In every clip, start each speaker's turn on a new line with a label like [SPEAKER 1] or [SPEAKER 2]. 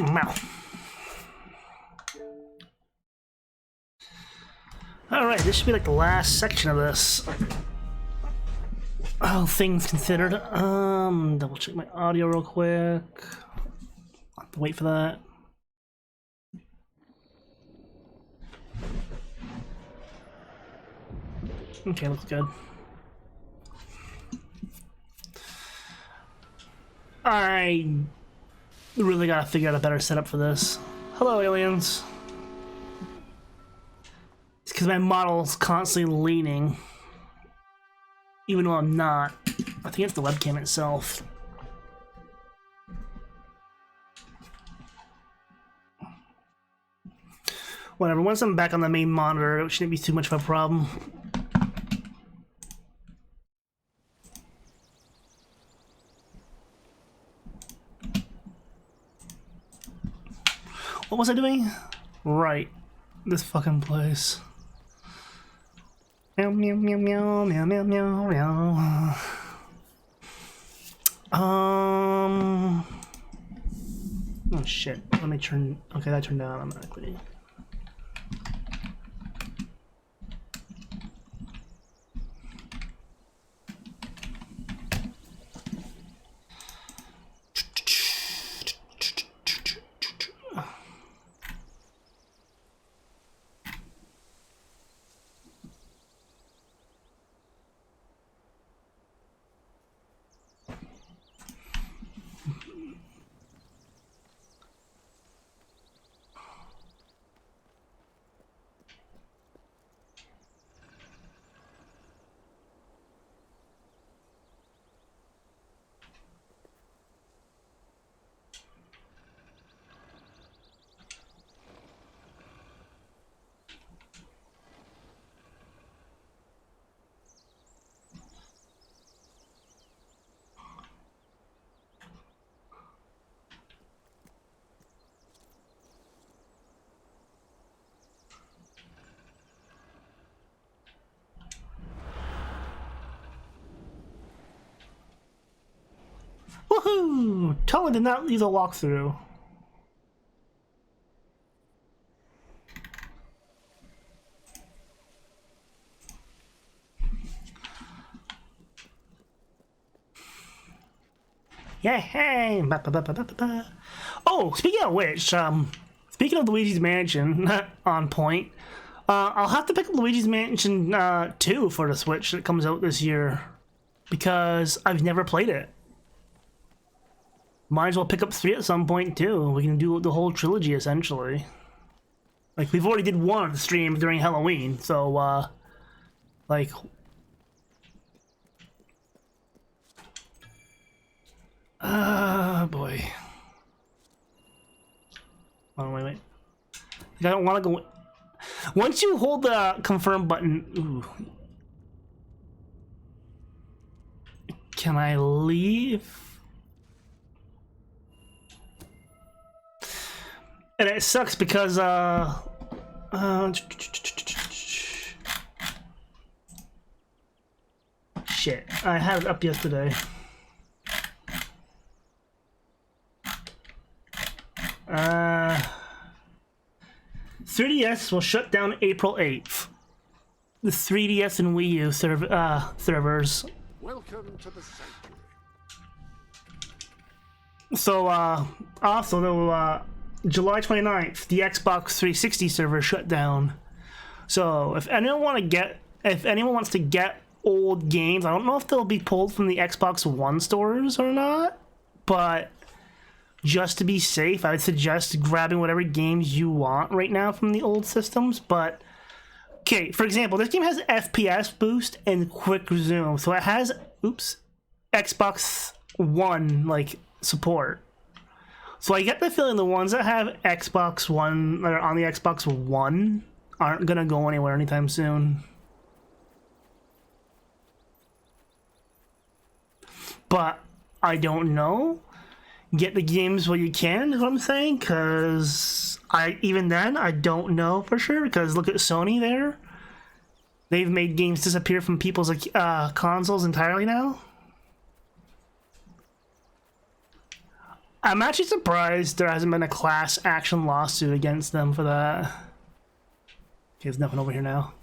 [SPEAKER 1] Wow. Alright, this should be like the last section of this. All things considered. Double check my audio real quick. I'll have to wait for that. Okay, looks good. I really gotta figure out a better setup for this. Hello, aliens. It's because my model's constantly leaning. Even though I'm not. I think it's the webcam itself. Whatever, once I'm back on the main monitor, it shouldn't be too much of a problem. What was I doing? Right. This fucking place. Meow meow meow meow meow meow meow meow. Oh shit. Let me turn. Okay, that turned down automatically. Woohoo! Totally did not leave a walkthrough. Yeah, hey! Ba, ba, ba, ba, ba, ba. Oh, speaking of which, speaking of Luigi's Mansion, on point, I'll have to pick up Luigi's Mansion 2 for the Switch that comes out this year, because I've never played it. Might as well pick up 3 at some point too. We can do the whole trilogy essentially. Like, we've already did one of the stream during Halloween, so like, boy. Oh, wait. I don't want to go. Once you hold the confirm button, ooh. Can I leave? And it sucks because shit, I had it up yesterday. 3DS will shut down April 8th. The 3DS and Wii U servers.
[SPEAKER 2] Welcome to the sanctuary.
[SPEAKER 1] So, also, though, July 29th, the Xbox 360 server shut down. So, if anyone wants to get old games, I don't know if they'll be pulled from the Xbox One stores or not, but just to be safe, I would suggest grabbing whatever games you want right now from the old systems. But okay, for example, this game has FPS boost and quick resume, so it has Xbox One like support. So I get the feeling the ones that have Xbox One that are on the Xbox One aren't gonna go anywhere anytime soon. But I don't know. Get the games while you can, is what I'm saying, because even then I don't know for sure, because look at Sony there. They've made games disappear from people's consoles entirely now. I'm actually surprised there hasn't been a class action lawsuit against them for that. Okay, there's nothing over here now.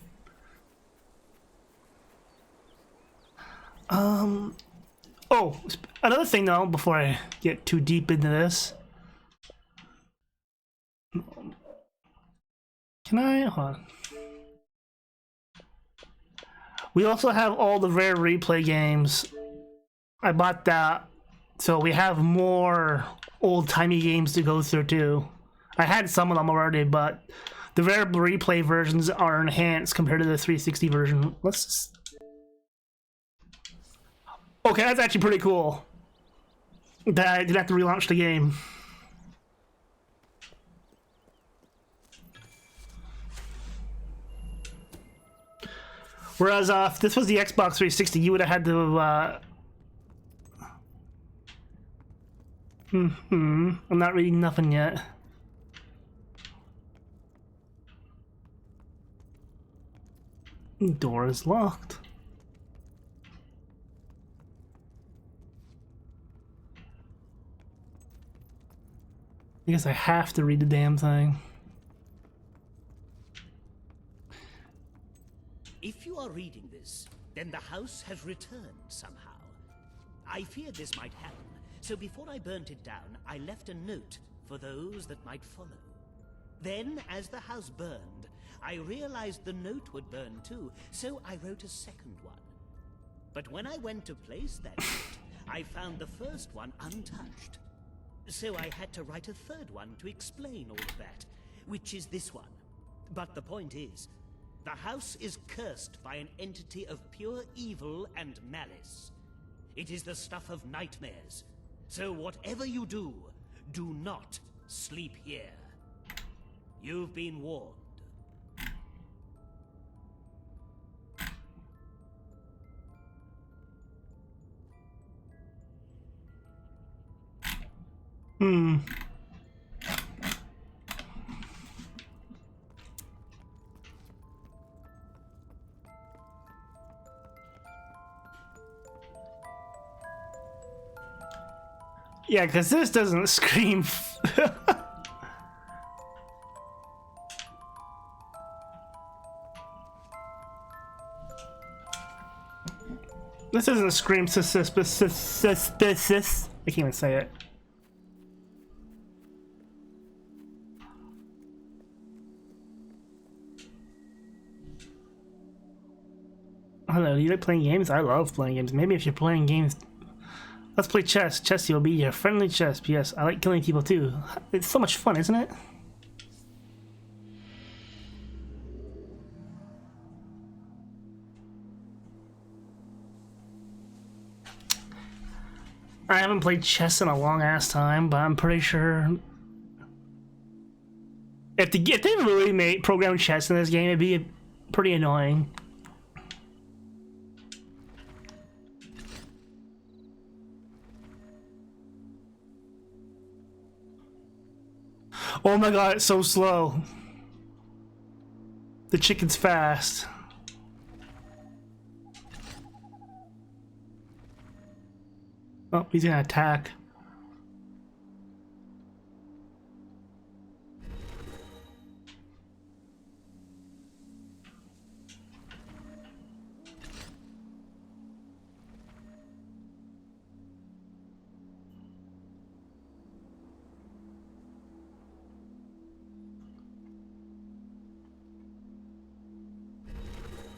[SPEAKER 1] Oh, another thing though, before I get too deep into this. Can I? Hold on. We also have all the rare replay games. I bought that, so we have more old-timey games to go through too. I had some of them already, but the rare replay versions are enhanced compared to the 360 version. Let's... Okay, that's actually pretty cool. That I didn't have to relaunch the game. Whereas if this was the Xbox 360, you would have had to... I'm not reading nothing yet. Door is locked. I guess I have to read the damn thing.
[SPEAKER 3] If you are reading this, then the house has returned somehow. I feared this might happen, so before I burnt it down, I left a note for those that might follow. Then, as the house burned, I realized the note would burn too, so I wrote a second one. But when I went to place that note, I found the first one untouched. So I had to write a third one to explain all of that, which is this one. But the point is, the house is cursed by an entity of pure evil and malice. It is the stuff of nightmares. So whatever you do, do not sleep here. You've been warned.
[SPEAKER 1] Yeah, because this doesn't scream. This doesn't scream suspicious. I can't even say it. Hello, you like playing games? I love playing games. Maybe if you're playing games... Let's play chess. Chessy will be your friendly chess. Yes, I like killing people too. It's so much fun, isn't it? I haven't played chess in a long ass time, but I'm pretty sure if they really made programmed chess in this game, it'd be pretty annoying. Oh my god, it's so slow. The chicken's fast. Oh, he's gonna attack.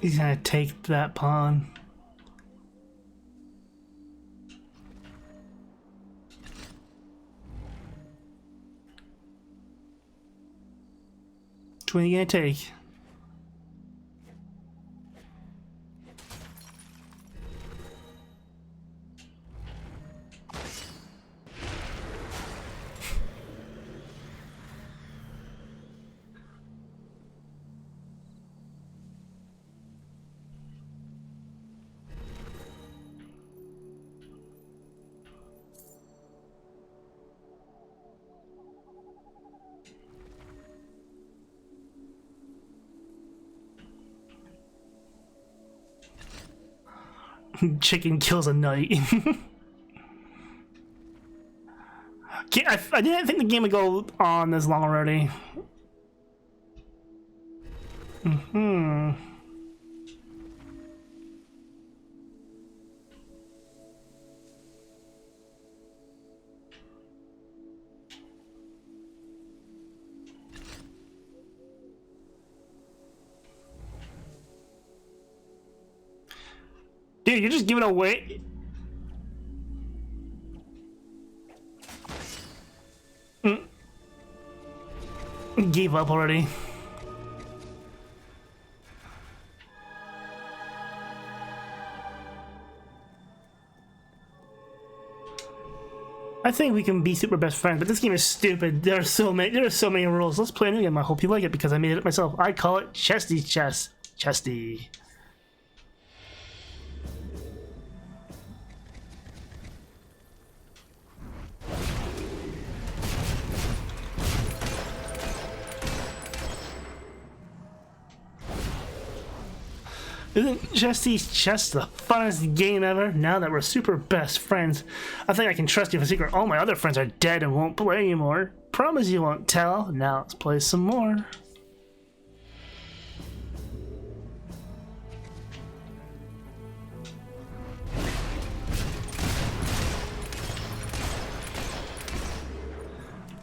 [SPEAKER 1] He's gonna take that pawn. Which one are you gonna take? Chicken kills a knight. I didn't think the game would go on this long already. Dude, you're just giving away. Gave up already. I think we can be super best friends, but this game is stupid. There are so many rules. Let's play a new game. I hope you like it because I made it myself. I call it Chesty Chess. Chesty. Isn't Chesty's Chess the funnest game ever? Now that we're super best friends, I think I can trust you for a secret. All my other friends are dead and won't play anymore. Promise you won't tell. Now let's play some more.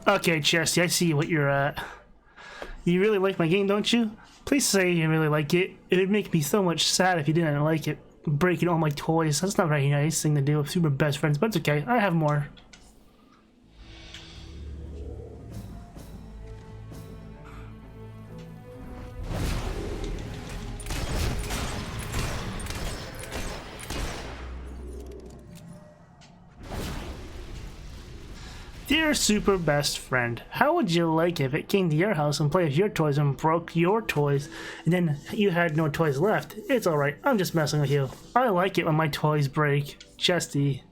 [SPEAKER 1] Okay, Chesty, I see what you're at. You really like my game, don't you? Please say you really like it. It would make me so much sad if you didn't like it. Breaking all my toys. That's not a very nice thing to do with super best friends, but it's okay. I have more. Dear super best friend, how would you like if it came to your house and played with your toys and broke your toys, and then you had no toys left? It's alright, I'm just messing with you. I like it when my toys break. Chesty.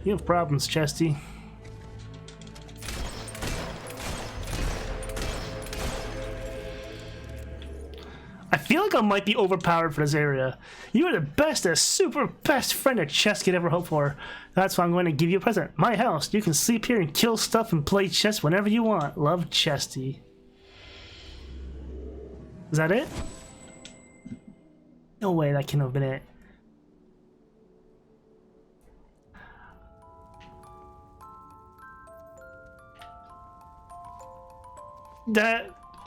[SPEAKER 1] You have problems, Chesty. I feel like I might be overpowered for this area. You are the bestest, super best friend a chess could ever hope for. That's why I'm going to give you a present. My house. You can sleep here and kill stuff and play chess whenever you want. Love, Chesty. Is that it? No way, that couldn't have been it.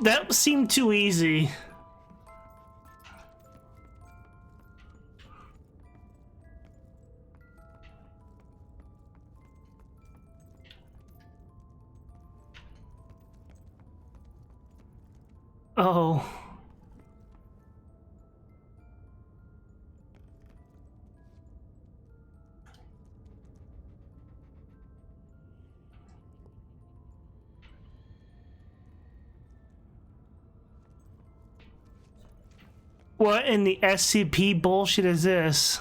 [SPEAKER 1] That seemed too easy. Oh. What in the SCP bullshit is this?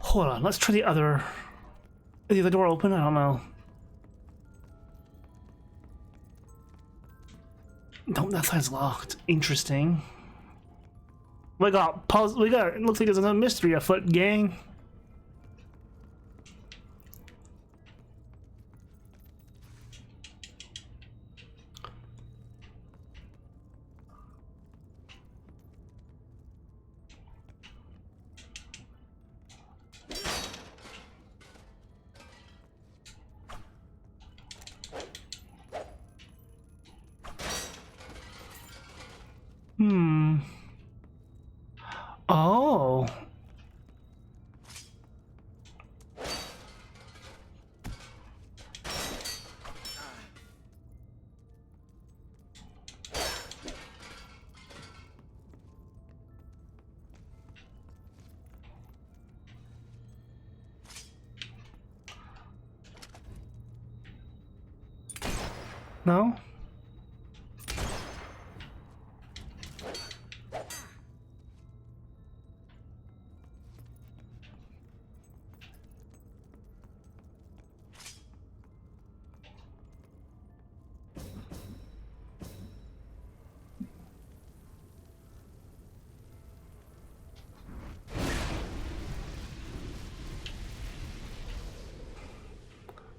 [SPEAKER 1] Hold on, let's try the other... Is the other door open? I don't know. No, that side's locked. Interesting. We got puzzle. It looks like there's another mystery afoot, gang. Oh. No?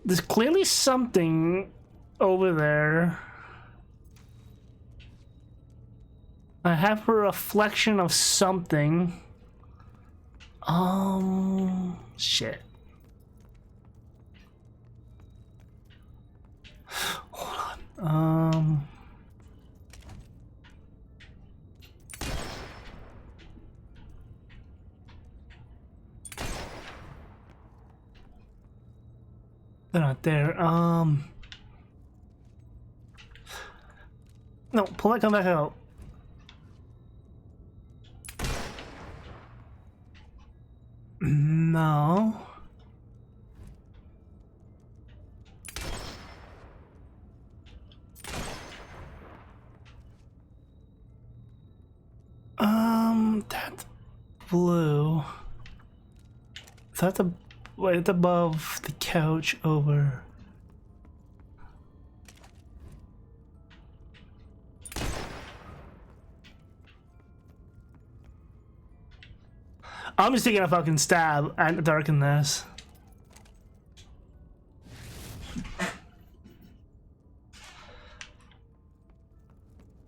[SPEAKER 1] There's clearly something over there. I have a reflection of something. Shit. Hold on. They're not there. No, pull that gun back out. No. That's blue. That's right above the couch over. I'm just taking a fucking stab at darken this.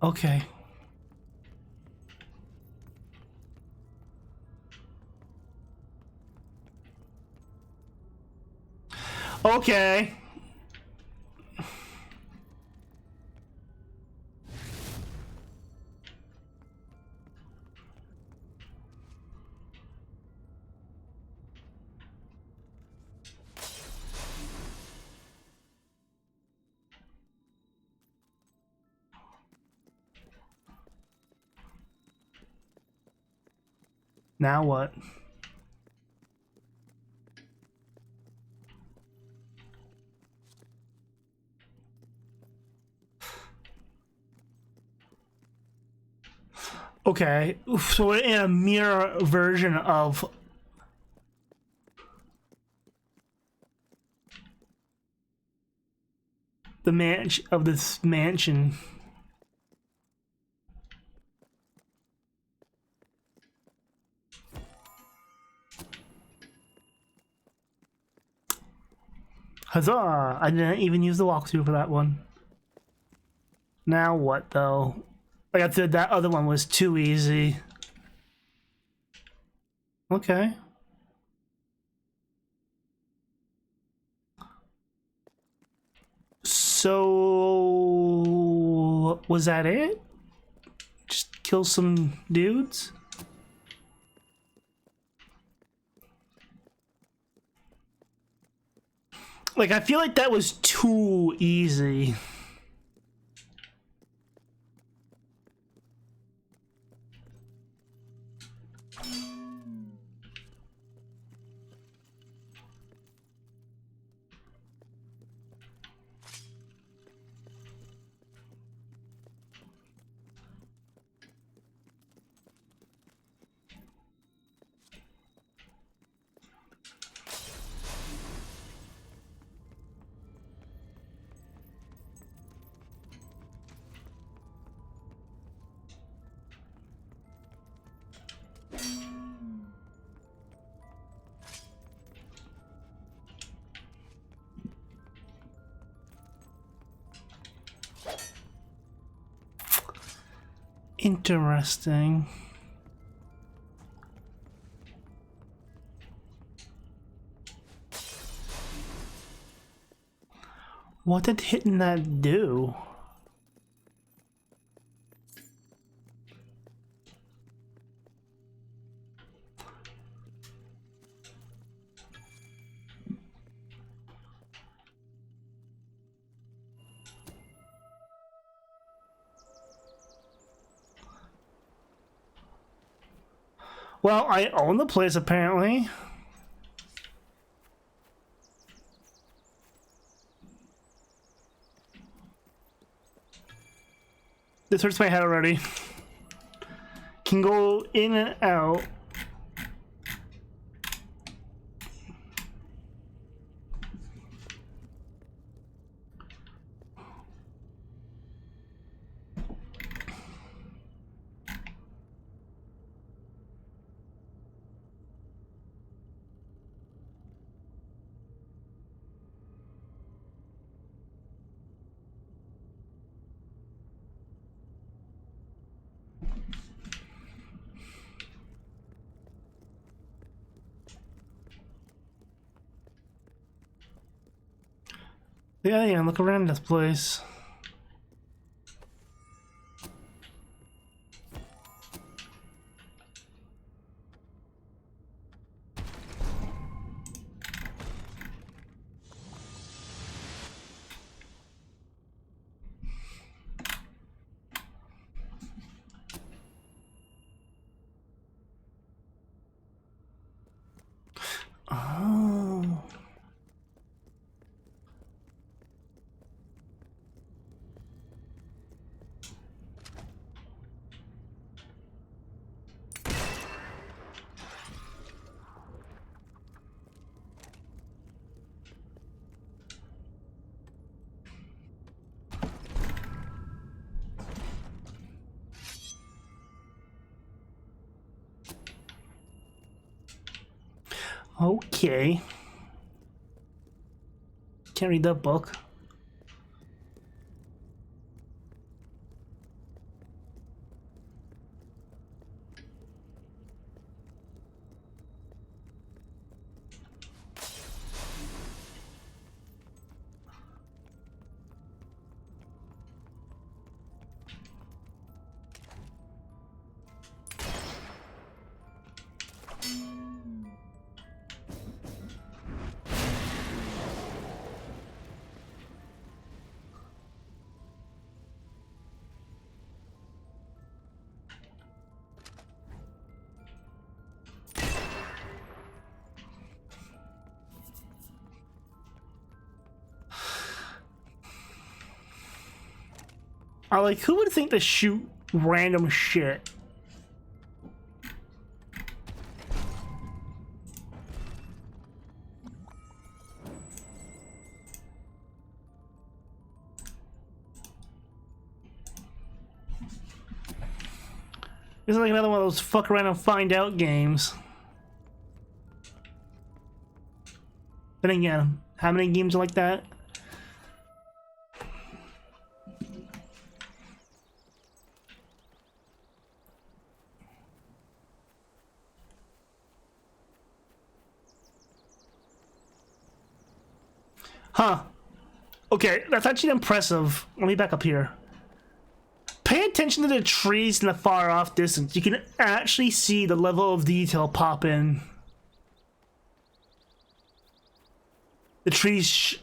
[SPEAKER 1] Okay. Okay. Now what? Okay, so we're in a mirror version of this mansion. Huzzah! I didn't even use the walkthrough for that one. Now what though? Like I said, that other one was too easy. Okay. So was that it? Just kill some dudes? Like I feel like that was too easy. Interesting. What did hitting that do? Well, I own the place apparently. This hurts my head already. Can go in and out. Yeah, look around this place. Oh. Okay. Can't read that book. Like, who would think to shoot random shit? This is like another one of those fuck around and find out games. But again, how many games are like that? Huh. Okay, that's actually impressive. Let me back up here. Pay attention to the trees in the far off distance. You can actually see the level of detail pop in. The trees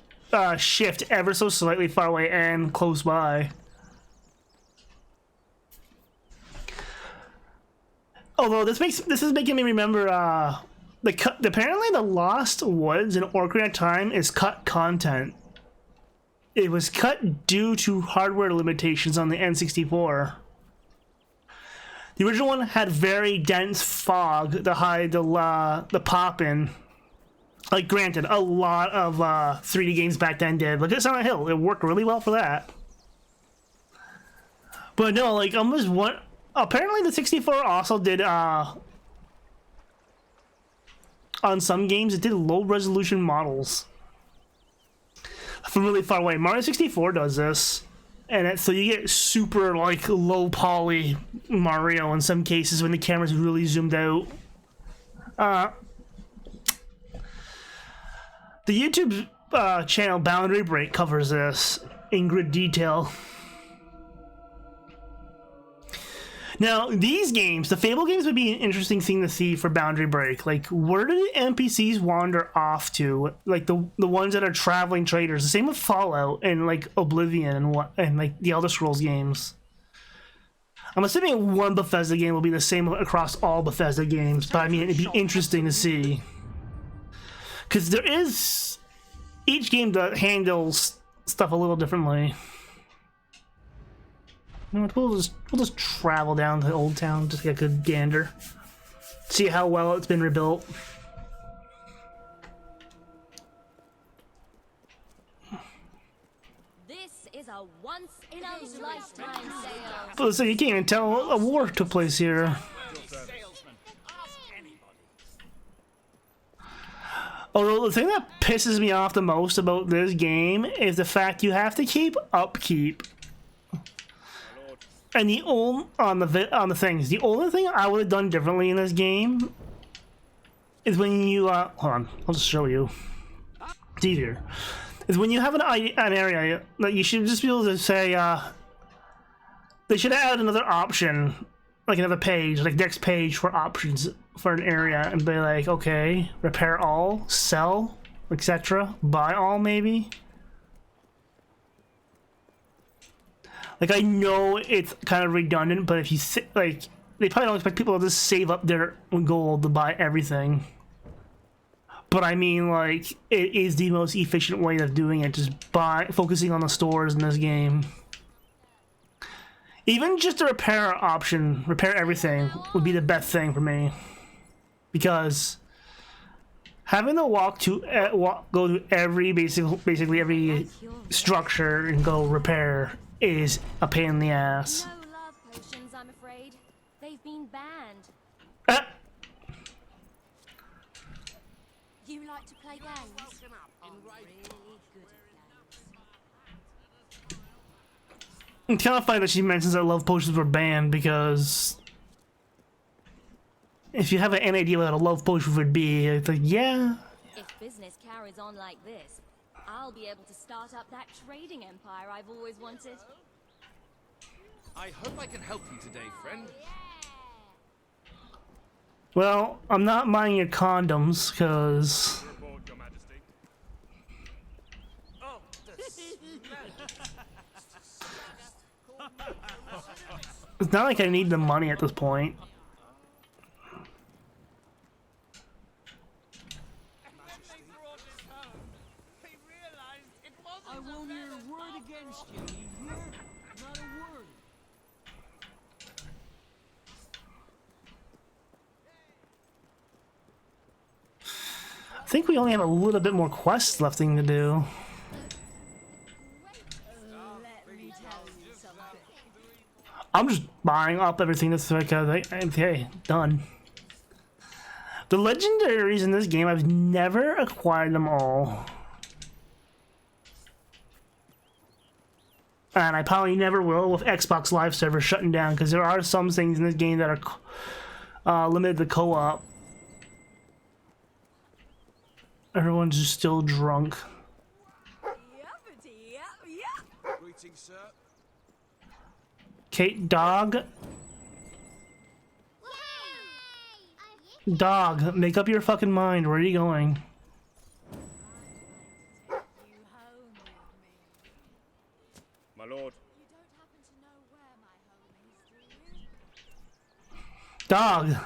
[SPEAKER 1] shift ever so slightly far away and close by. Although this is making me remember apparently the Lost Woods in Ocarina of Time is cut content. It was cut due to hardware limitations on the N64. The original one had very dense fog to hide the pop-in. Like, granted, a lot of 3D games back then did. Look at Silent Hill. It worked really well for that. But no, like, almost one... Apparently the 64 also did, on some games, it did low-resolution models. From really far away. Mario 64 does this. And so you get super, like, low-poly Mario in some cases when the camera's really zoomed out. The YouTube channel Boundary Break covers this in good detail. Now, these games, the Fable games, would be an interesting thing to see for Boundary Break. Like, where do the NPCs wander off to? Like, the ones that are traveling traders. The same with Fallout and, like, Oblivion and like, the Elder Scrolls games. I'm assuming one Bethesda game will be the same across all Bethesda games, but I mean, it'd be interesting to see. Because there is... Each game that handles stuff a little differently. You know, we'll just travel down to Old Town, just get a good gander. See how well it's been rebuilt.
[SPEAKER 4] This is a once-in-a-lifetime sale.
[SPEAKER 1] Oh, so you can't even tell a war took place here. Although the thing that pisses me off the most about this game is the fact you have to keep upkeep. And the only on the things, the only thing I would have done differently in this game is when you hold on, I'll just show you. It's easier. Is when you have an area that you should just be able to say they should add another option, like another page, like next page for options for an area, and be like, okay, repair all, sell, etc., buy all, maybe. Like, I know it's kind of redundant, but if you like, they probably don't expect people to just save up their gold to buy everything. But I mean, like, it is the most efficient way of doing it, just focusing on the stores in this game. Even just a repair option, repair everything, would be the best thing for me. Because having to go to every basically every structure and go repair is a pain in the ass.
[SPEAKER 4] No love potions, I'm afraid. They've been banned. You like to play games? I'm really good at games.
[SPEAKER 1] It's kind of funny that she mentions that love potions were banned, because if you have any idea what a love potion would be, it's like, yeah.
[SPEAKER 4] If business carries on like this, I'll be able to start up that trading empire I've always wanted.
[SPEAKER 5] I hope I can help you today, friend.
[SPEAKER 1] Well, I'm not buying your condoms, because
[SPEAKER 5] Report, Your Majesty. Oh,
[SPEAKER 1] it's not like I need the money at this point.
[SPEAKER 6] I won't hear a word against you, you hear? Not a word.
[SPEAKER 1] I think we only have a little bit more quests left to do.
[SPEAKER 4] Let me tell you something.
[SPEAKER 1] I'm just buying up everything that's like, okay, done. The legendaries in this game, I've never acquired them all. And I probably never will with Xbox Live server shutting down, because there are some things in this game that are limited to co-op. Everyone's just still drunk.
[SPEAKER 5] greetings, sir.
[SPEAKER 1] Kate, dog. Dog, make up your fucking mind. Where are you going?
[SPEAKER 5] My lord.
[SPEAKER 1] Dog.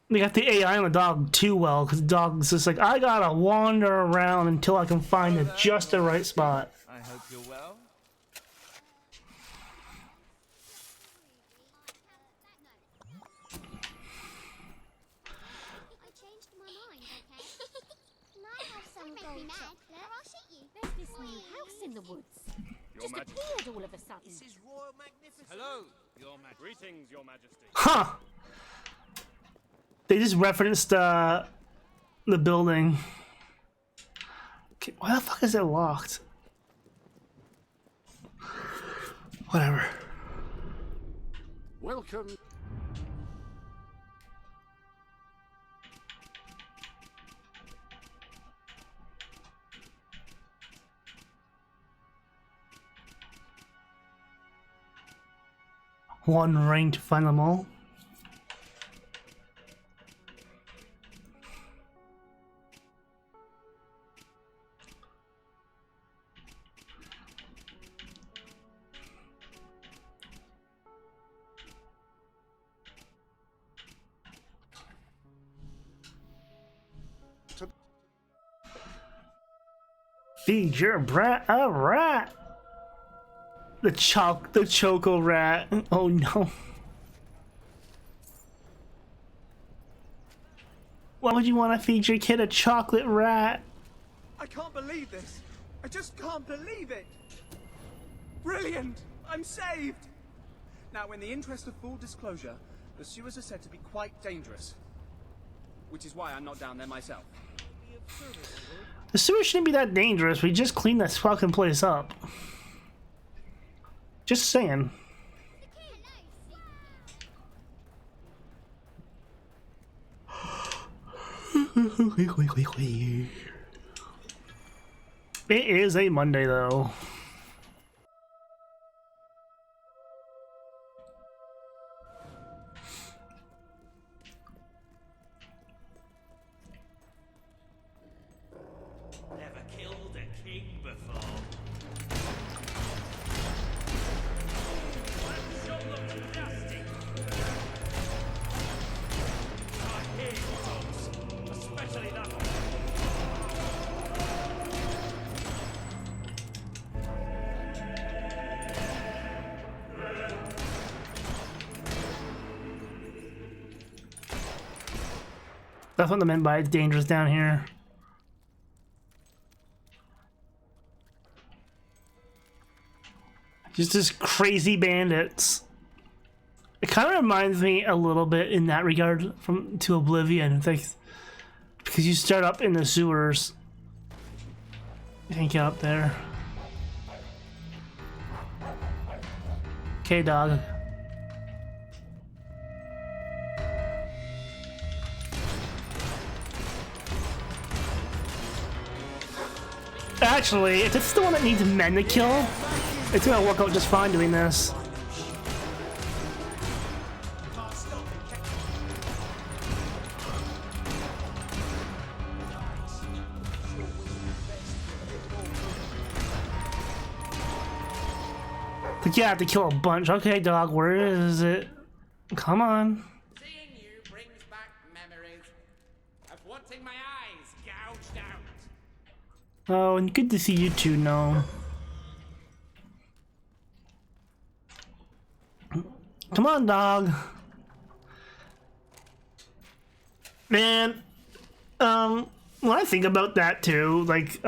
[SPEAKER 1] They got the AI on the dog too well, because the dog's just like, I gotta wander around until I can find just the right spot.
[SPEAKER 5] I hope you're well.
[SPEAKER 7] I changed my mind, okay? Can I have some gold chocolate? Or I'll shoot you.
[SPEAKER 4] There's this new house in the woods.
[SPEAKER 5] Your
[SPEAKER 4] Just
[SPEAKER 5] Majesty.
[SPEAKER 4] appeared all of a sudden.
[SPEAKER 6] This is royal magnificence.
[SPEAKER 5] Hello, Your Majesty. Greetings, Your Majesty.
[SPEAKER 1] Huh! They just referenced the building. Okay, why the fuck is it locked? Whatever.
[SPEAKER 2] Welcome.
[SPEAKER 1] One ring to find them all. Feed your brat a rat. The choco rat. Oh no. Why would you want to feed your kid a chocolate rat?
[SPEAKER 8] I can't believe this. I just can't believe it. Brilliant! I'm saved! Now, in the interest of full disclosure, the sewers are said to be quite dangerous. Which is why I'm not down there myself.
[SPEAKER 1] The sewers shouldn't be that dangerous. We just cleaned this fucking place up. Just saying. It is a Monday though.
[SPEAKER 3] Never killed a king before. Let's show them nasty. I hate dogs, especially that one.
[SPEAKER 1] That's what I meant by it's dangerous down here. Just crazy bandits. It kind of reminds me a little bit in that regard to Oblivion. It's like, because you start up in the sewers. You can't get up there. Okay, dog. Actually, if it's the one that needs men to kill, it's gonna work out just fine doing this. But yeah, I have to kill a bunch. Okay, dog, where is it? Come on.
[SPEAKER 9] Seeing you brings back memories of wanting my eyes gouged out.
[SPEAKER 1] Oh, and good to see you too, Gnome. Come on, dog. Man, when I think about that too, like,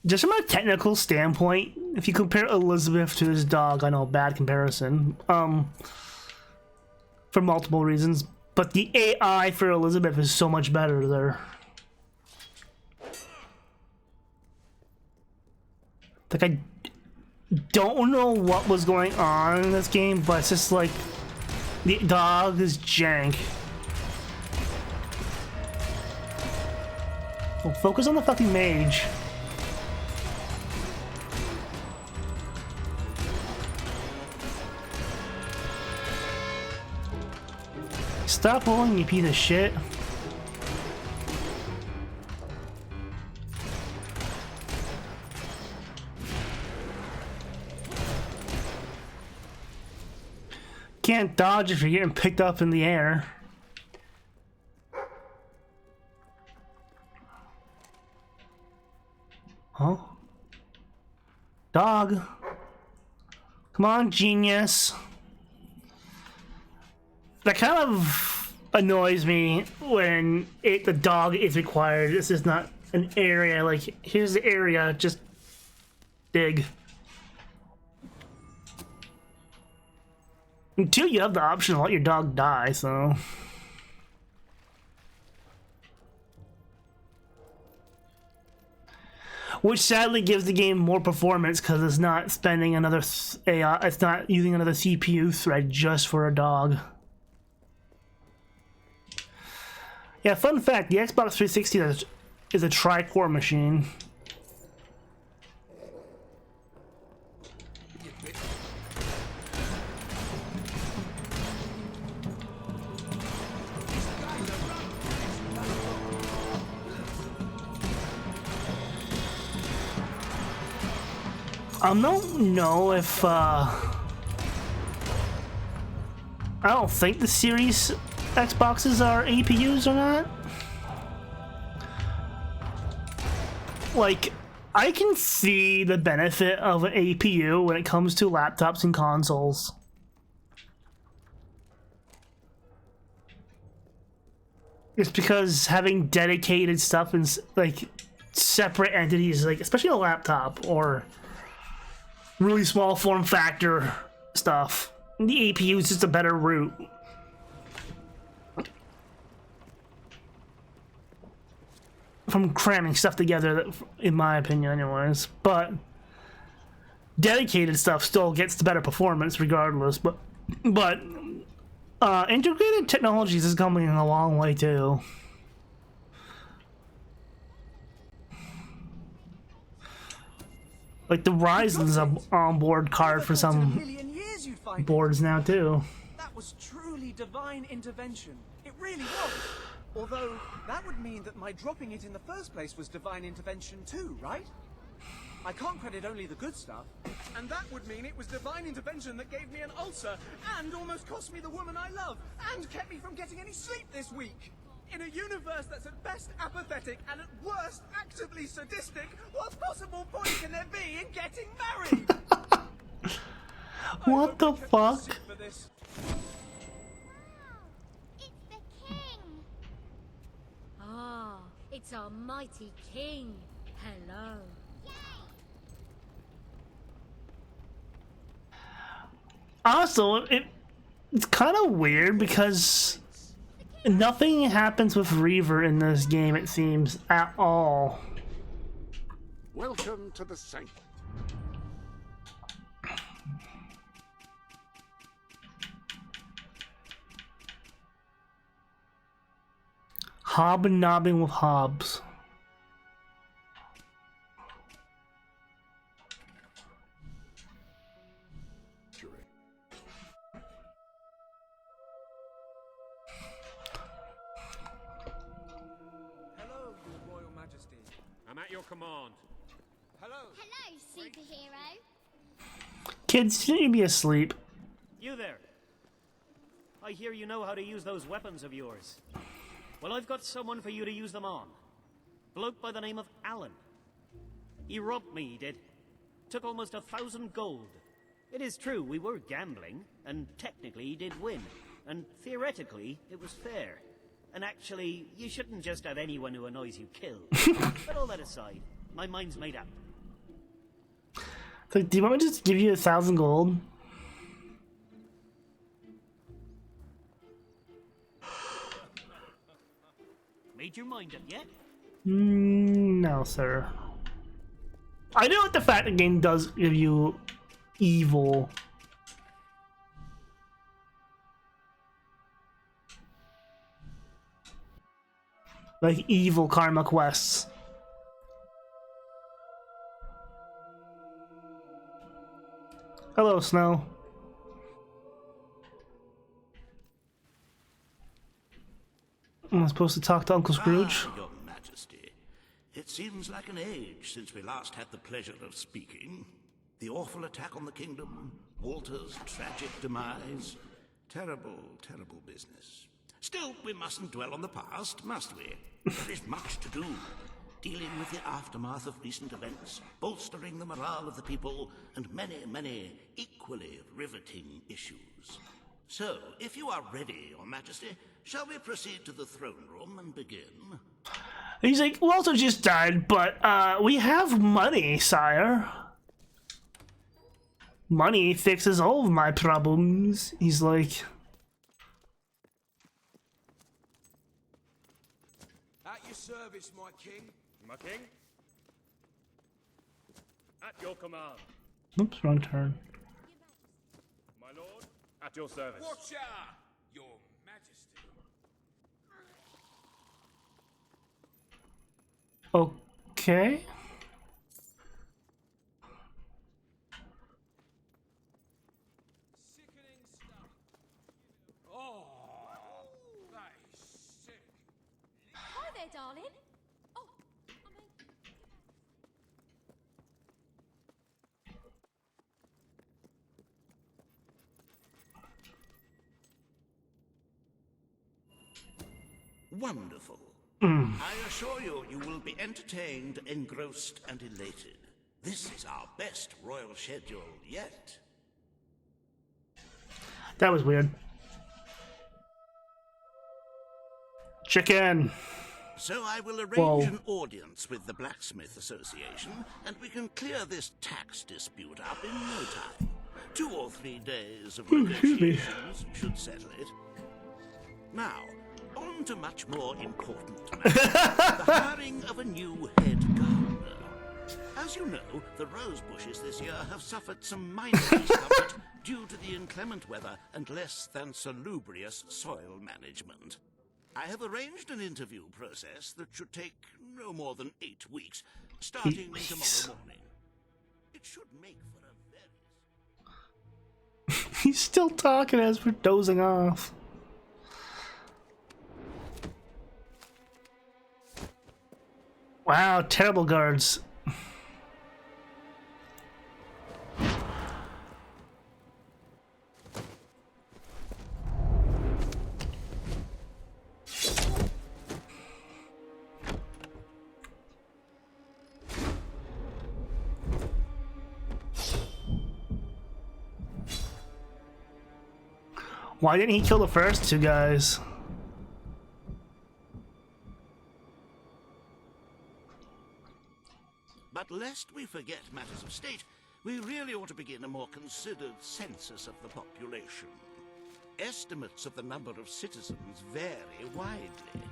[SPEAKER 1] just from a technical standpoint, if you compare Elizabeth to this dog, I know, bad comparison, for multiple reasons, but the AI for Elizabeth is so much better there. Like, I don't know what was going on in this game, but it's just like the dog is jank. Well, focus on the fucking mage. Stop rolling, you piece of shit. Can't dodge if you're getting picked up in the air. Huh? Dog. Come on, genius. That kind of annoys me when the dog is required. This is not an area, like, here's the area, just dig. Until you have the option to let your dog die, so. Which sadly gives the game more performance because it's not spending another AI, it's not using another CPU thread just for a dog. Yeah, fun fact, the Xbox 360 is a tri-core machine. I don't know if, I don't think the Series Xboxes are APUs or not. Like, I can see the benefit of an APU when it comes to laptops and consoles. It's because having dedicated stuff and like separate entities, like especially a laptop or really small form factor stuff, the APU is just a better route. From cramming stuff together, in my opinion, anyways. But dedicated stuff still gets the better performance, regardless. But integrated technologies is coming a long way too. Like the Ryzen's an onboard card for some boards now too.
[SPEAKER 8] That was truly divine intervention. It really was. Although, that would mean that my dropping it in the first place was divine intervention too, right? I can't credit only the good stuff. And that would mean it was divine intervention that gave me an ulcer, and almost cost me the woman I love, and kept me from getting any sleep this week. In a universe that's at best apathetic and at worst actively sadistic, what possible point can there be in getting married?
[SPEAKER 1] What the fuck?
[SPEAKER 10] Ah, it's our mighty king. Hello.
[SPEAKER 1] Also, it's kind of weird because nothing happens with Reaver in this game, it seems, at all.
[SPEAKER 2] Welcome to the sanctuary.
[SPEAKER 1] Hobnobbing with Hobbs.
[SPEAKER 8] Hello, Your Royal Majesty.
[SPEAKER 5] I'm at your command.
[SPEAKER 8] Hello.
[SPEAKER 7] Hello, superhero.
[SPEAKER 1] Kids, shouldn't you be asleep?
[SPEAKER 3] You there. I hear you know how to use those weapons of yours. Well, I've got someone for you to use them on. Bloke by the name of Alan. He robbed me, he did. Took almost 1,000 gold. It is true, we were gambling, and technically he did win. And theoretically, it was fair. And actually, you shouldn't just have anyone who annoys you killed. But all that aside, my mind's made up.
[SPEAKER 1] It's like, do you want me to just give you 1,000 gold?
[SPEAKER 3] Made your mind up yet?
[SPEAKER 1] No, sir. I do like the fact the game does give you evil. Like evil karma quests. Hello, Snow. Am I supposed to talk to Uncle Scrooge?
[SPEAKER 11] Your Majesty, it seems like an age since we last had the pleasure of speaking. The awful attack on the kingdom, Walter's tragic demise. Terrible, terrible business. Still, we mustn't dwell on the past, must we? There is much to do. Dealing with the aftermath of recent events, bolstering the morale of the people, and many, many equally riveting issues. So, if you are ready, Your Majesty, shall we proceed to the throne room and begin?
[SPEAKER 1] He's like, Walter just died, but we have money, sire. Money fixes all of my problems. He's like...
[SPEAKER 6] At your service, my king.
[SPEAKER 5] My king? At your command.
[SPEAKER 1] Oops, wrong turn.
[SPEAKER 5] My lord, at your service.
[SPEAKER 6] Watcher, Your Majesty.
[SPEAKER 1] Okay.
[SPEAKER 6] Sickening stuff. Oh, that is sick.
[SPEAKER 4] Hi there, darling. Oh, I mean...
[SPEAKER 11] Wonderful. I assure you, you will be entertained, engrossed, and elated. This is our best royal schedule yet.
[SPEAKER 1] That was weird. Chicken.
[SPEAKER 11] So I will arrange
[SPEAKER 1] Whoa.
[SPEAKER 11] an audience with the Blacksmith Association, and we can clear this tax dispute up in no time. 2 or 3 days of negotiations should settle it. Now, on to much more important matters. The hiring of a new head gardener. As you know, the rose bushes this year have suffered some minor discomfort due to the inclement weather and less than salubrious soil management. I have arranged an interview process that should take no more than 8 weeks, starting tomorrow morning. It should make for a very...
[SPEAKER 1] He's still talking as we're dozing off. Wow, terrible guards. Why didn't he kill the first 2 guys?
[SPEAKER 11] But lest we forget matters of state, we really ought to begin a more considered census of the population. Estimates of the number of citizens vary widely.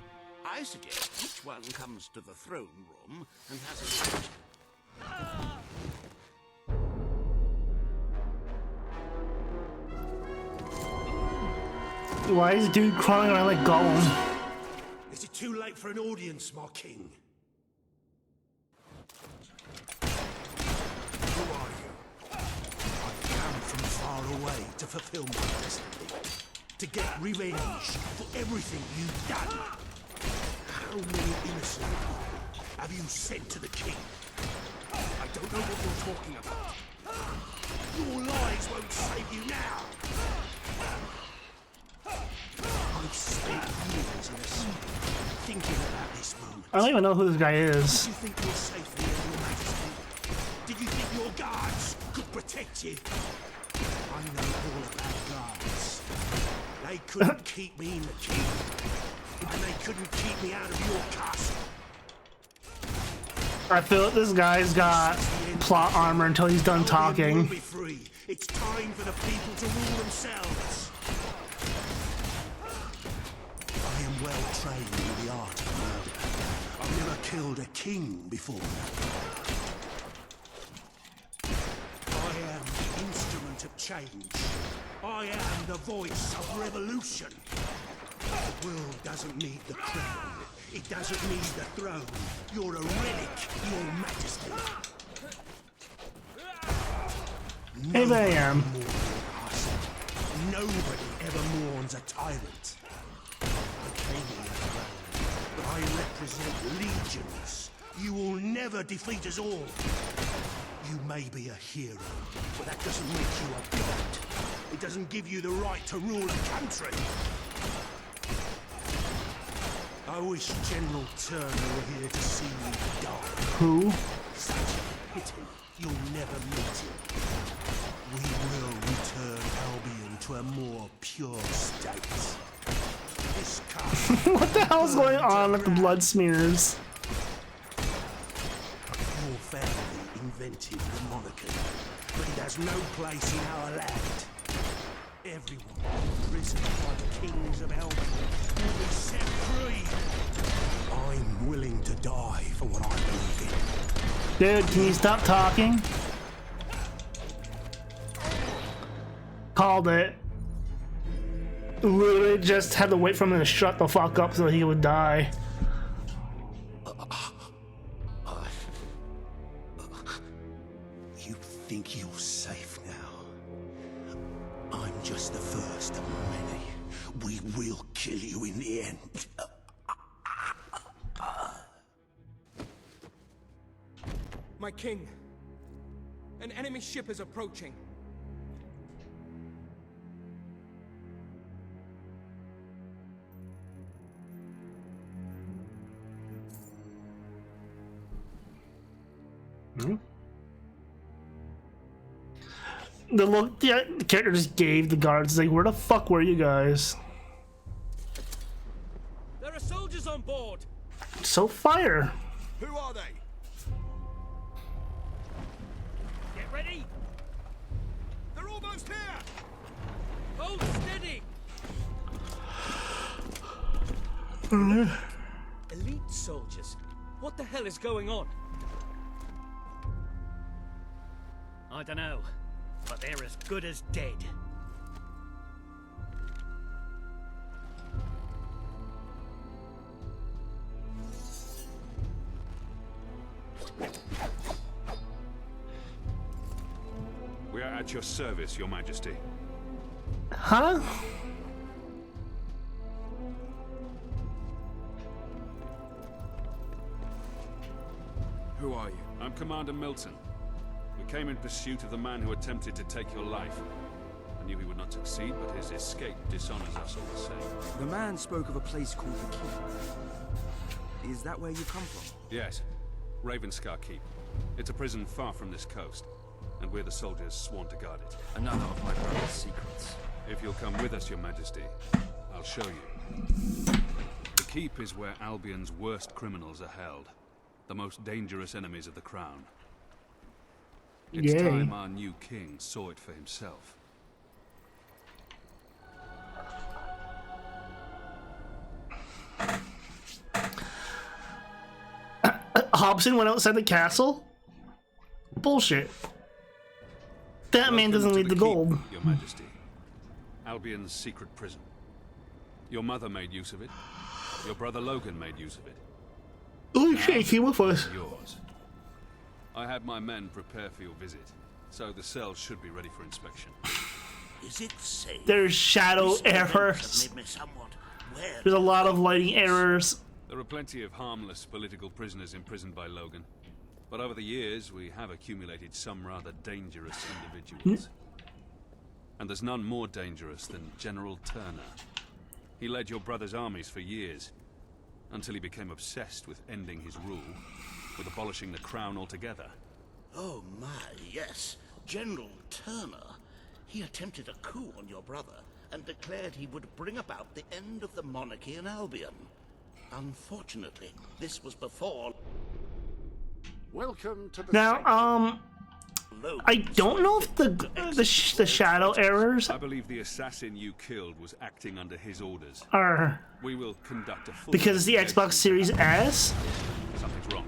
[SPEAKER 11] I suggest each one comes to the throne room and has a...
[SPEAKER 1] Why is dude crawling around like Gollum?
[SPEAKER 12] Is it too late for an audience, my king? Who are you? I've come from far away to fulfill my destiny. To get revenge for everything you've done. How many innocent people have you sent to the king? I don't know what you're talking about. Your lies won't save you now. I've spent years in a sleep, thinking about this moment.
[SPEAKER 1] I don't even know who this guy is.
[SPEAKER 12] Did you think you were safe here, Your Majesty? Did you think your guards could protect you? I know all about guards. They couldn't keep me in the kingdom, and they couldn't keep me out of your castle.
[SPEAKER 1] I feel like this guy's got plot armor until he's done talking.
[SPEAKER 12] Will be free. It's time for the people to rule themselves. I am well trained in the art of murder. I've never killed a king before. I am the instrument of change. I am the voice of revolution. The world doesn't need the crown. It doesn't need the throne. You're a relic, Your Majesty.
[SPEAKER 1] Hey there I am.
[SPEAKER 12] Nobody ever mourns a tyrant. I came here alone, but I represent legions. You will never defeat us all. You may be a hero, but that doesn't make you a god. It doesn't give you the right to rule a country. I wish General Turner were here to see me die.
[SPEAKER 1] Who?
[SPEAKER 12] Such a pity you'll never meet him. We will return Albion to a more pure state. This castle...
[SPEAKER 1] What the hell's going on with the blood smears?
[SPEAKER 12] Your family invented the monarchy, but it has no place in our land. Everyone imprisoned by the kings of Albion will be set free. I'm willing to die for what I believe in.
[SPEAKER 1] Dude, can you stop talking? Called it. Literally just had to wait for him to shut the fuck up so he would die.
[SPEAKER 12] You think you're safe now? I'm just the first of many. We will kill you in the end.
[SPEAKER 13] My king, an enemy ship is approaching.
[SPEAKER 1] The look the character just gave the guards, like, where the fuck were you guys?
[SPEAKER 13] There are soldiers on board.
[SPEAKER 1] So fire.
[SPEAKER 12] Who are they?
[SPEAKER 13] Get ready.
[SPEAKER 12] They're almost here!
[SPEAKER 13] Hold steady. Elite soldiers. What the hell is going on?
[SPEAKER 3] I don't know, but they're as good as dead.
[SPEAKER 14] We are at your service, Your Majesty.
[SPEAKER 1] Huh?
[SPEAKER 14] Who are you? I'm Commander Milton. We came in pursuit of the man who attempted to take your life. I knew he would not succeed, but his escape dishonors us all the same.
[SPEAKER 15] The man spoke of a place called the Keep. Is that where you come from?
[SPEAKER 14] Yes. Ravenscar Keep. It's a prison far from this coast, and we're the soldiers sworn to guard it.
[SPEAKER 15] Another of my brother's secrets.
[SPEAKER 14] If you'll come with us, Your Majesty, I'll show you. The Keep is where Albion's worst criminals are held. The most dangerous enemies of the Crown. It's
[SPEAKER 1] Yay.
[SPEAKER 14] time our new king saw it for himself.
[SPEAKER 1] Hobson went outside the castle? Bullshit. That man doesn't
[SPEAKER 14] Welcome
[SPEAKER 1] need
[SPEAKER 14] to
[SPEAKER 1] the
[SPEAKER 14] Keep,
[SPEAKER 1] gold.
[SPEAKER 14] Your Majesty. Albion's secret prison. Your mother made use of it. Your brother Logan made use of it.
[SPEAKER 1] Holy shit, he came with us.
[SPEAKER 14] Yours. I had my men prepare for your visit, so the cells should be ready for inspection.
[SPEAKER 11] Is it safe?
[SPEAKER 1] There's shadow errors.
[SPEAKER 11] Made me somewhat wary.
[SPEAKER 1] There's a lot of lighting errors.
[SPEAKER 14] There are plenty of harmless political prisoners imprisoned by Logan, but over the years we have accumulated some rather dangerous individuals. And there's none more dangerous than General Turner. He led your brother's armies for years, until he became obsessed with ending his rule, with abolishing the crown altogether.
[SPEAKER 11] Oh my, yes. General Turner. He attempted a coup on your brother and declared he would bring about the end of the monarchy in Albion. Unfortunately, this was before...
[SPEAKER 2] Welcome to the
[SPEAKER 1] Now, I don't know if the shadow errors
[SPEAKER 14] I believe the assassin you killed was acting under his orders.
[SPEAKER 1] are
[SPEAKER 14] We will conduct a full
[SPEAKER 1] because it's the Xbox Series S.
[SPEAKER 14] Something's wrong.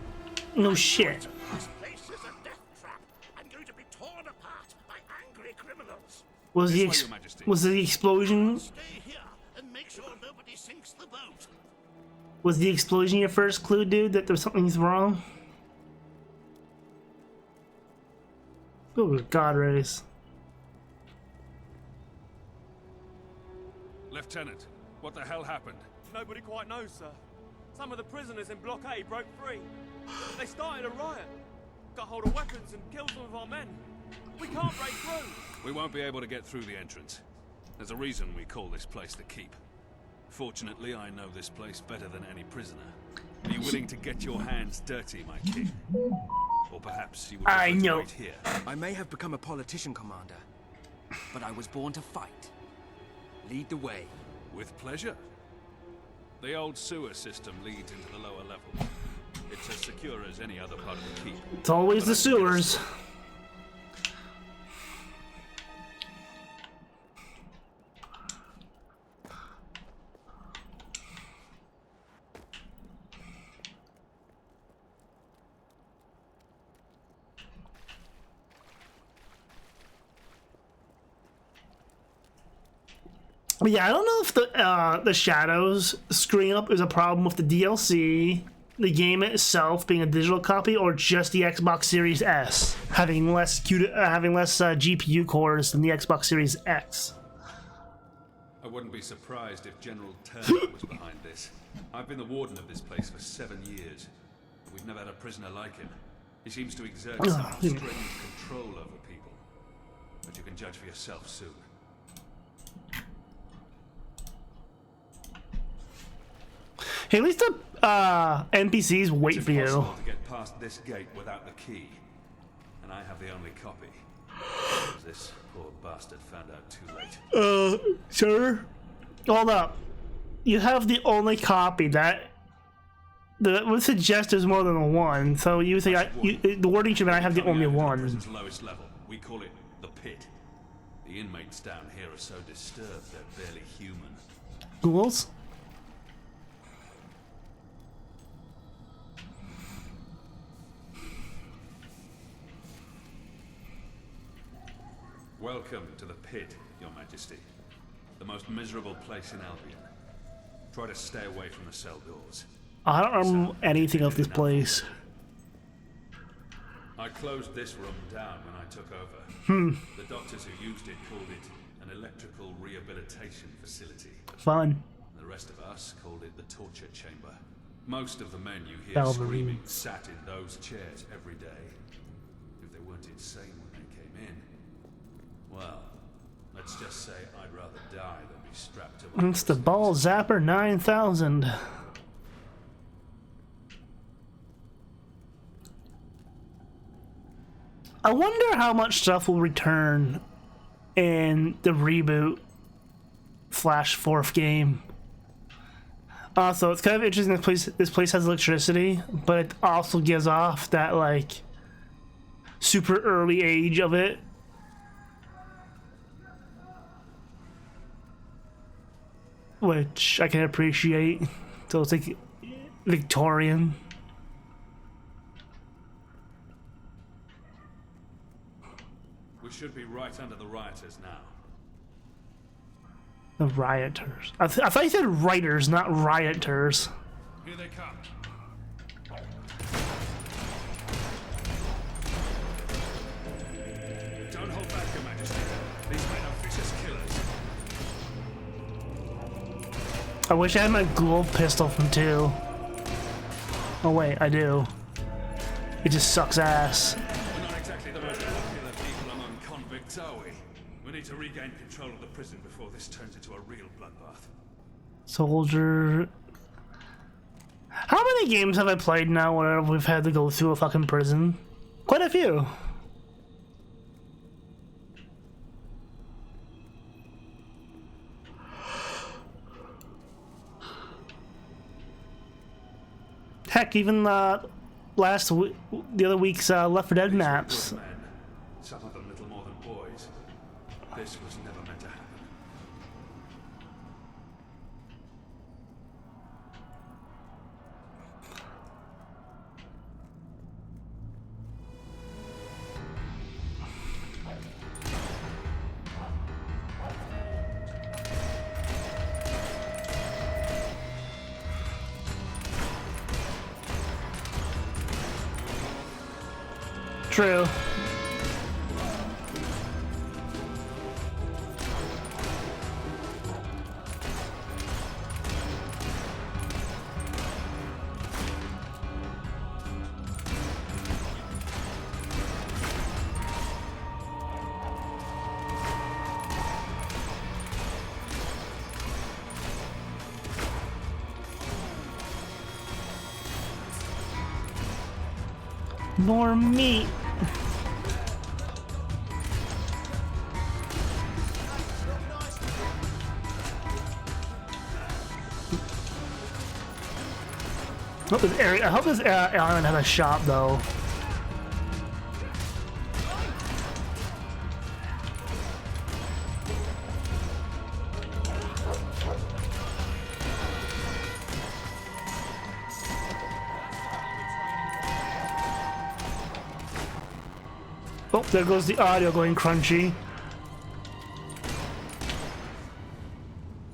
[SPEAKER 1] No shit.
[SPEAKER 11] This place is a death trap. I'm going to be torn apart by angry criminals.
[SPEAKER 1] Was the
[SPEAKER 14] This way, Your Majesty.
[SPEAKER 1] was the explosion?
[SPEAKER 11] Stay here and make sure nobody sinks the boat.
[SPEAKER 1] Was the explosion your first clue, dude, that there's something's wrong? Oh, God, Race.
[SPEAKER 14] Lieutenant, what the hell happened?
[SPEAKER 13] Nobody quite knows, sir. Some of the prisoners in Block A broke free. They started a riot, got hold of weapons and killed some of our men. We can't break through.
[SPEAKER 14] We won't be able to get through the entrance. There's a reason we call this place the Keep. Fortunately, I know this place better than any prisoner. Are you willing to get your hands dirty, my king? Or perhaps you would
[SPEAKER 1] I
[SPEAKER 14] prefer to
[SPEAKER 1] know.
[SPEAKER 14] wait here.
[SPEAKER 15] I may have become a politician, Commander, but I was born to fight. Lead the way.
[SPEAKER 14] With pleasure. The old sewer system leads into the lower level. It's as secure as any other part of the keep.
[SPEAKER 1] It's always the sewers. Yeah, I don't know if the shadows screwing up is a problem with the DLC, the game itself being a digital copy, or just the Xbox Series S having less GPU cores than the Xbox Series X.
[SPEAKER 14] I wouldn't be surprised if General Turner was behind this. I've been the warden of this place for 7 years. We've never had a prisoner like him. He seems to exert some strange control over people. But you can judge for yourself soon.
[SPEAKER 1] Hey, at least the NPCs wait for you.
[SPEAKER 14] To get past this gate without the key. and I have the only copy. This poor bastard found out too late.
[SPEAKER 1] Sir? Hold up. You have the only copy. That would suggest there's more than one. So you think the wording should be I have the only one.
[SPEAKER 14] Prison's lowest level. We call it the pit. The inmates down here are so disturbed they're barely human.
[SPEAKER 1] Ghouls?
[SPEAKER 14] Welcome to the pit, Your Majesty. The most miserable place in Albion. Try to stay away from the cell doors.
[SPEAKER 1] I don't remember anything of this place.
[SPEAKER 14] I closed this room down when I took over. The doctors who used it called it an electrical rehabilitation facility.
[SPEAKER 1] Fun.
[SPEAKER 14] The rest of us called it the torture chamber. Most of the men you hear screaming sat in those chairs every day. If they weren't insane when they came in, well, let's just say I'd rather die than be strapped to one.
[SPEAKER 1] It's the Ball Zapper 9000. I wonder how much stuff will return in the reboot / fourth game. Also, it's kind of interesting this place has electricity, but it also gives off that like super early age of it. Which I can appreciate. So it's like Victorian.
[SPEAKER 14] We should be right under the rioters now.
[SPEAKER 1] The rioters. I thought you said writers, not rioters.
[SPEAKER 14] Here they come. Don't hold back, Your Majesty. These men are vicious killers.
[SPEAKER 1] I wish I had my ghoul pistol from 2. Oh wait, I do. It just sucks ass.
[SPEAKER 14] We're not exactly the most popular people among convicts, are we? We need to regain control of the prison before this turns into a real bloodbath.
[SPEAKER 1] Soldier. How many games have I played now where we've had to go through a fucking prison? Quite a few. Heck, even the other week's Left 4 Dead maps.
[SPEAKER 14] Men, some of them little more than boys. This was never meant to happen.
[SPEAKER 1] True. More meat. I hope this island has a shop though. Oh, there goes the audio going crunchy.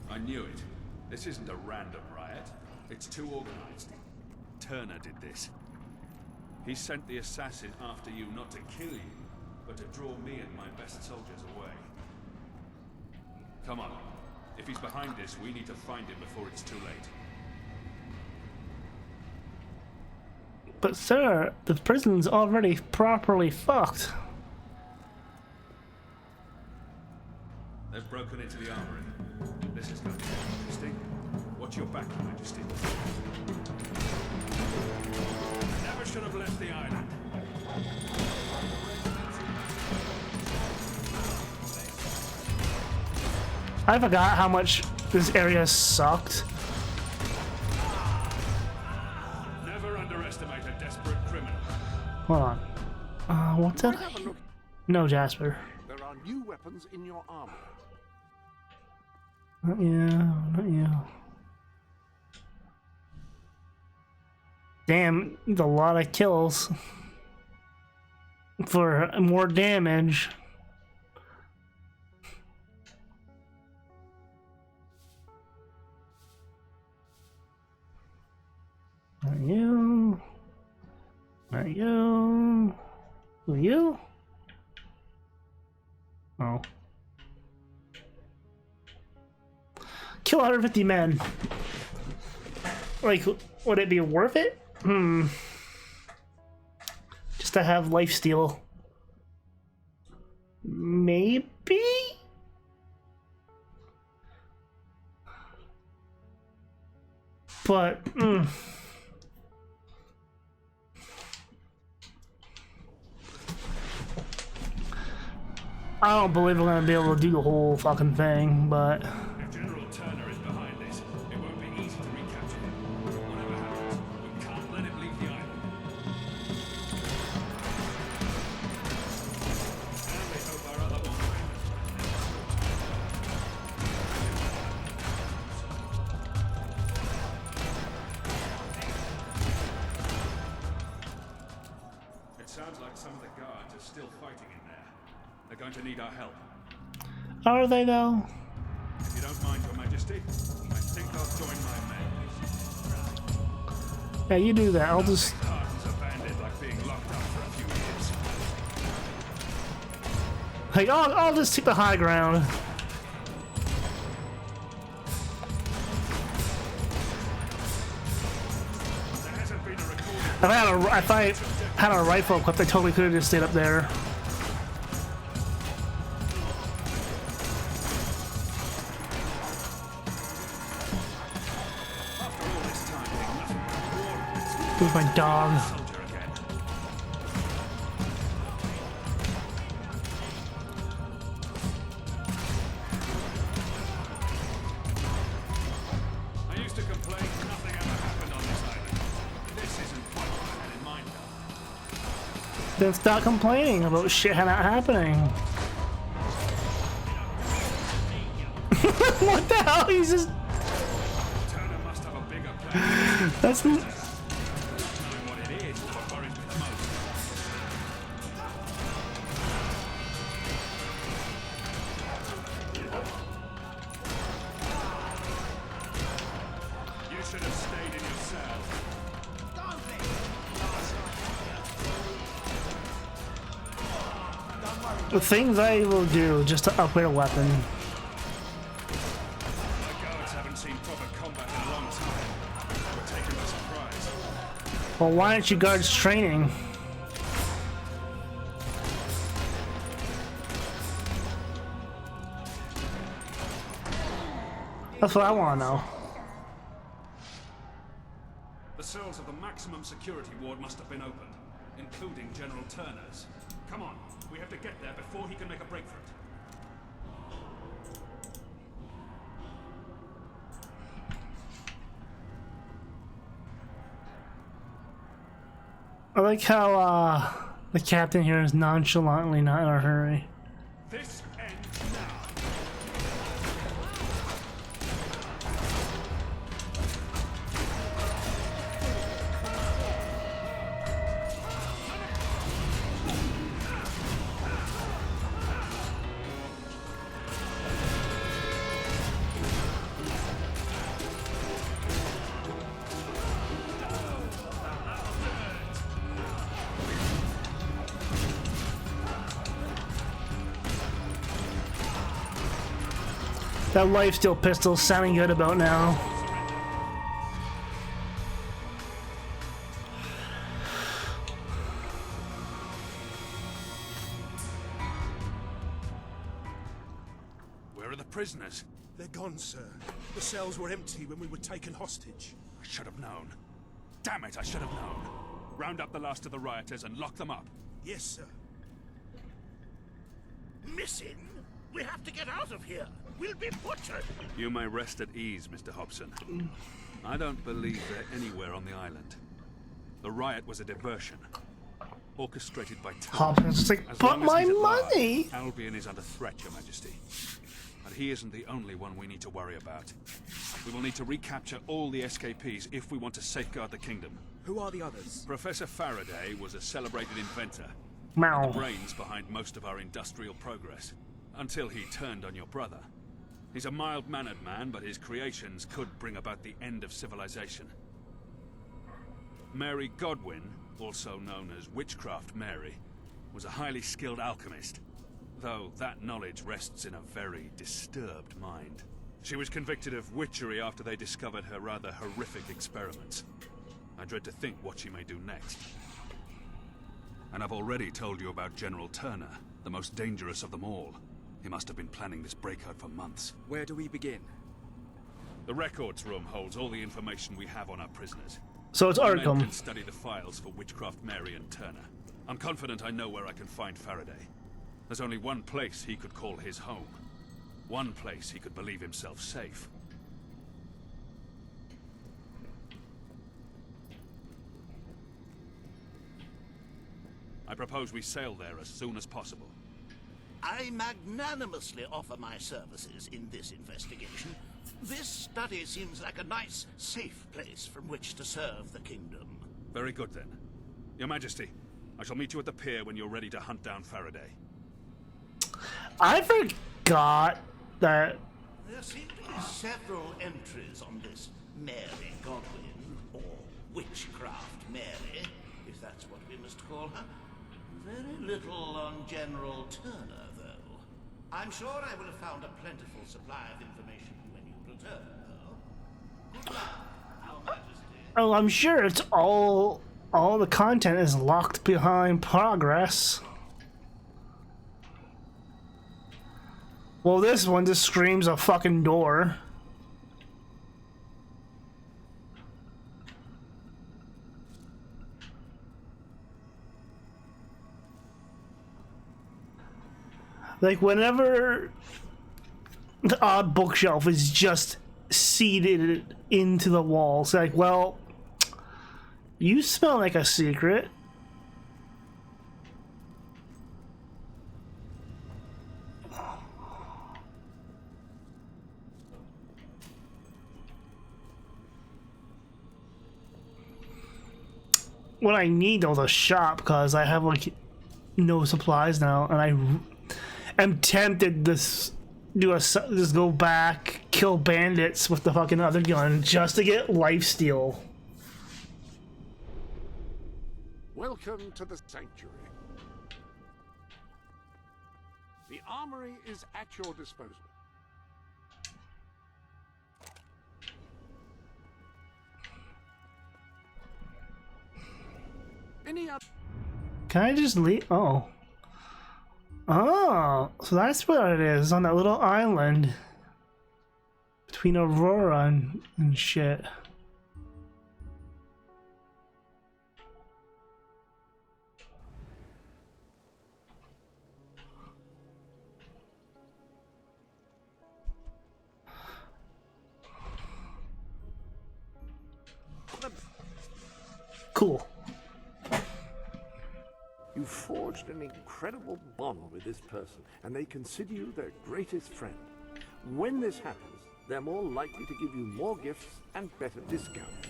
[SPEAKER 14] I knew it. This isn't a random riot. It's too organized. Turner did this. He sent the assassin after you not to kill you, but to draw me and my best soldiers away. Come on. If he's behind this, we need to find him before it's too late.
[SPEAKER 1] But sir, the prison's already properly fucked.
[SPEAKER 14] They've broken into the armory. This is going to be interesting. Watch your back, Your Majesty. Never should have left the island.
[SPEAKER 1] I forgot how much this area sucked.
[SPEAKER 14] Never underestimate a desperate criminal.
[SPEAKER 1] Hold on. What did I... No, Jasper.
[SPEAKER 2] There are new weapons in your armor.
[SPEAKER 1] Not you, not you. Damn, a lot of kills. For more damage. Not you. Not you. Who you? Oh. Kill 150 men. Like, would it be worth it? Just to have lifesteal. Maybe? But, I don't believe we're gonna be able to do the whole fucking thing, but...
[SPEAKER 14] If General Turner is behind this, it won't be easy to recapture him. Whatever happens, we can't let him leave the island. And we hope our other one. It sounds like some of the guards are still fighting in there. They're going to need our help.
[SPEAKER 1] Are they though?
[SPEAKER 14] If you don't mind, Your Majesty, I think I'll join my men.
[SPEAKER 1] Yeah, you do that. I'll just...
[SPEAKER 14] Hardens abandoned like being locked up for a few years.
[SPEAKER 1] Like, I'll just take the high ground.
[SPEAKER 14] There hasn't been a recorded...
[SPEAKER 1] If I had a rifle equipped, I totally could have just stayed up there. With my dog.
[SPEAKER 14] I used to complain nothing ever happened on this island. This isn't what I had in mind, though.
[SPEAKER 1] Then stop complaining about shit not happening. What the hell? He's just...
[SPEAKER 14] Turner must have a bigger plan.
[SPEAKER 1] That's...
[SPEAKER 14] Knowing what it is what worries me the most. You should have stayed in your cell.
[SPEAKER 1] The things I will do just to upgrade a weapon.
[SPEAKER 14] My guards haven't seen proper combat in a long time. We're taken by surprise.
[SPEAKER 1] Well, why aren't you guards training? That's what I want to know.
[SPEAKER 14] The cells of the maximum security ward must have been opened, including General Turner's. Come on, we have to get there before he can make a break for it.
[SPEAKER 1] I like how the captain here is nonchalantly not in a hurry.
[SPEAKER 14] This ends now.
[SPEAKER 1] That lifesteal pistol's sounding good about now.
[SPEAKER 14] Where are the prisoners?
[SPEAKER 12] They're gone, sir. The cells were empty when we were taken hostage.
[SPEAKER 14] I should have known. Damn it, I should have known. Round up the last of the rioters and lock them up.
[SPEAKER 12] Yes, sir.
[SPEAKER 11] Missing? We have to get out of here. will be butchered.
[SPEAKER 14] You may rest at ease, Mr. Hobson. I don't believe they're anywhere on the island. The riot was a diversion, orchestrated by
[SPEAKER 1] Hobson's just like,
[SPEAKER 14] As
[SPEAKER 1] but
[SPEAKER 14] long as
[SPEAKER 1] my
[SPEAKER 14] he's at large,
[SPEAKER 1] money!
[SPEAKER 14] Albion is under threat, Your Majesty. But he isn't the only one we need to worry about. We will need to recapture all the escapees if we want to safeguard the kingdom.
[SPEAKER 15] Who are the others?
[SPEAKER 14] Professor Faraday was a celebrated inventor.
[SPEAKER 1] Meow.
[SPEAKER 14] And the brains behind most of our industrial progress. Until he turned on your brother. He's a mild-mannered man, but his creations could bring about the end of civilization. Mary Godwin, also known as Witchcraft Mary, was a highly skilled alchemist, though that knowledge rests in a very disturbed mind. She was convicted of witchery after they discovered her rather horrific experiments. I dread to think what she may do next. And I've already told you about General Turner, the most dangerous of them all. He must have been planning this breakout for months.
[SPEAKER 15] Where do we begin?
[SPEAKER 14] The records room holds all the information we have on our prisoners.
[SPEAKER 1] So it's
[SPEAKER 14] My men
[SPEAKER 1] Arkham.
[SPEAKER 14] can study the files for Witchcraft Mary and Turner. I'm confident I know where I can find Faraday. There's only one place he could call his home. One place he could believe himself safe. I propose we sail there as soon as possible.
[SPEAKER 11] I magnanimously offer my services in this investigation. This study seems like a nice, safe place from which to serve the kingdom.
[SPEAKER 14] Very good, then. Your Majesty, I shall meet you at the pier when you're ready to hunt down Faraday.
[SPEAKER 1] I forgot that.
[SPEAKER 11] There seem to be several entries on this Mary Godwin, or Witchcraft Mary, if that's what we must call her. Very little on General Turner, though. I'm sure I will have found a plentiful supply of information when you return, though. Good luck, Your Majesty.
[SPEAKER 1] Oh, I'm sure it's all the content is locked behind progress. Well, this one just screams a fucking door. Like, whenever the odd bookshelf is just seated into the wall, it's like, well, you smell like a secret. What I need though is a shop, because I have like no supplies now, and I'm tempted to just go back, kill bandits with the fucking other gun just to get lifesteal.
[SPEAKER 2] Welcome to the sanctuary. The armory is at your disposal. Any other?
[SPEAKER 1] Can I just leave? Oh. Oh, so that's what it is, on that little island between Aurora and shit. Cool.
[SPEAKER 2] You forged an incredible bond with this person, and they consider you their greatest friend. When this happens, they're more likely to give you more gifts and better discounts.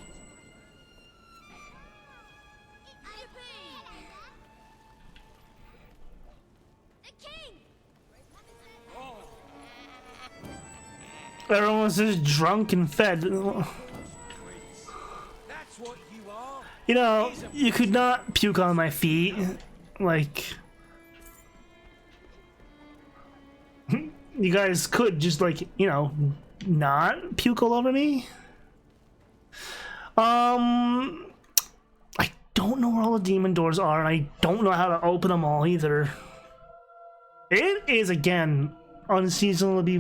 [SPEAKER 1] Everyone's just drunk and fed.
[SPEAKER 6] That's what you are.
[SPEAKER 1] You know, you could not puke on my feet. Like, you guys could just, like, you know, not puke all over me. I don't know where all the demon doors are, and I don't know how to open them all either. It is, again, unseasonably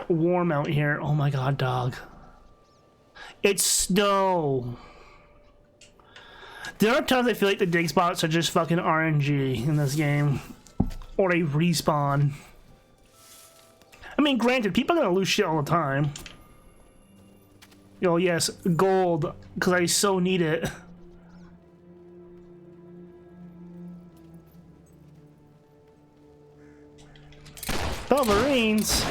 [SPEAKER 1] warm out here. Oh my god, dog. It's snow. There are times I feel like the dig spots are just fucking RNG in this game. Or they respawn. mean, granted, people are gonna lose shit all the time. Oh yes, gold, because I so need it. Wolverines.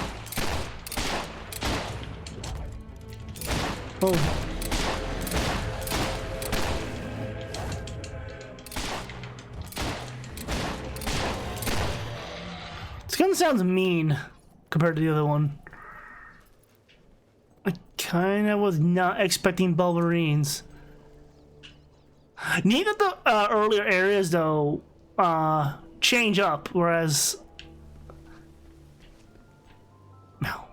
[SPEAKER 1] Oh. This gun sounds mean compared to the other one. I kinda was not expecting Wolverines. Neither of the earlier areas though change up, whereas no.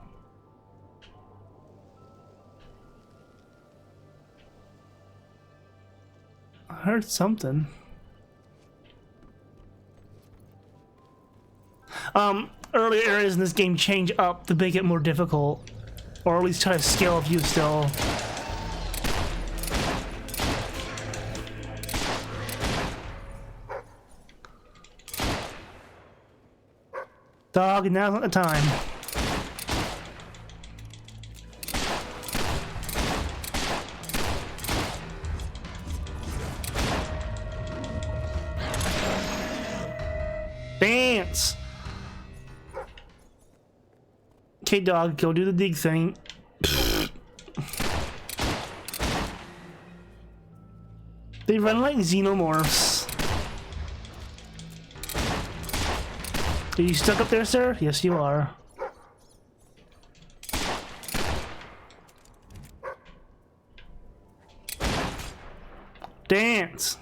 [SPEAKER 1] I heard something. Earlier areas in this game change up to make it more difficult, or at least try to scale up you still. Dog, now's not the time. Dance! Okay, dog, go do the dig thing. They run like xenomorphs. Are you stuck up there, sir? Yes, you are. Dance!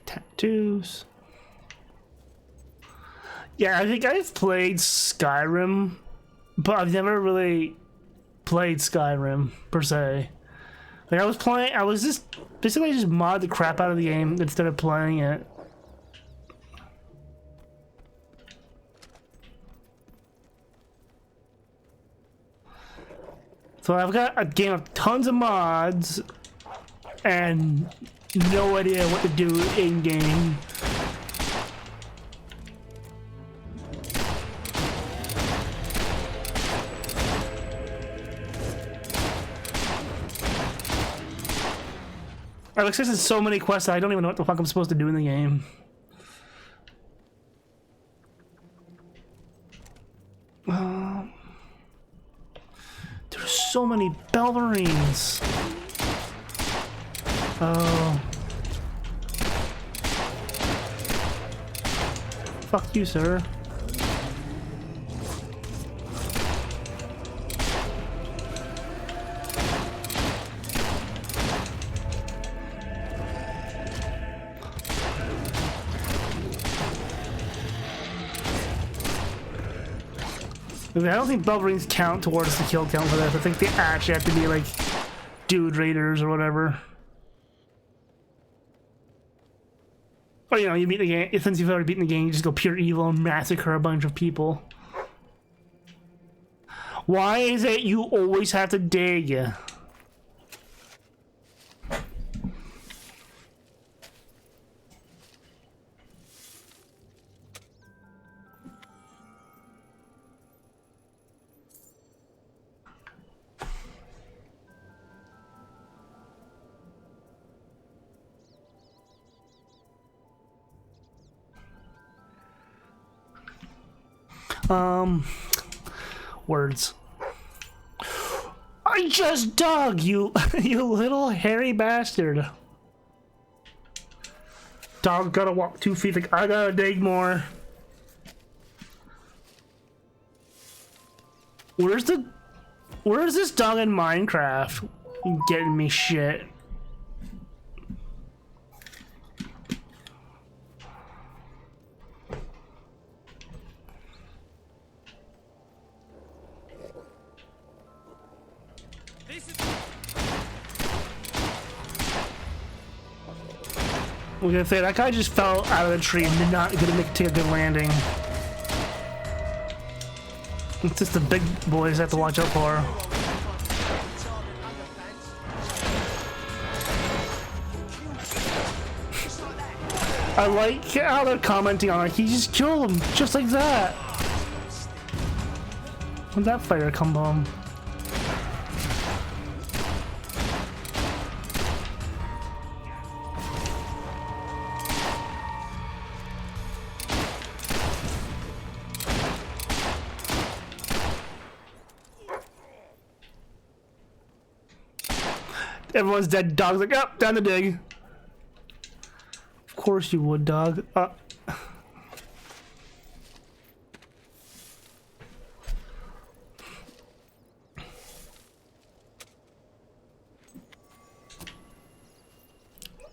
[SPEAKER 1] Tattoos. Yeah, I think I've played Skyrim, but I've never really played Skyrim per se. Like I was just basically just mod the crap out of the game instead of playing it. So I've got a game of tons of mods and no idea what to do in game. I've accessed so many quests that I don't even know what the fuck I'm supposed to do in the game. There's so many Belverines. Oh. Fuck you, sir. I don't think Belverines count towards the kill count for this. I think they actually have to be like dude raiders or whatever. Or you know, you beat the game. Since you've already beaten the game, you just go pure evil and massacre a bunch of people. Why is it you always have to dig? Words. I just dug, you you little hairy bastard. Dog gotta walk 2 feet, like I gotta dig more. Where's this dog in Minecraft? You getting me shit. I'm gonna say that guy just fell out of the tree and did not gonna take a good landing. It's just the big boys I have to watch out for. I like how they're commenting on it. He just killed him just like that. Where'd that fire come from? Everyone's dead. Dog's like, up, down the dig. Of course you would, dog. I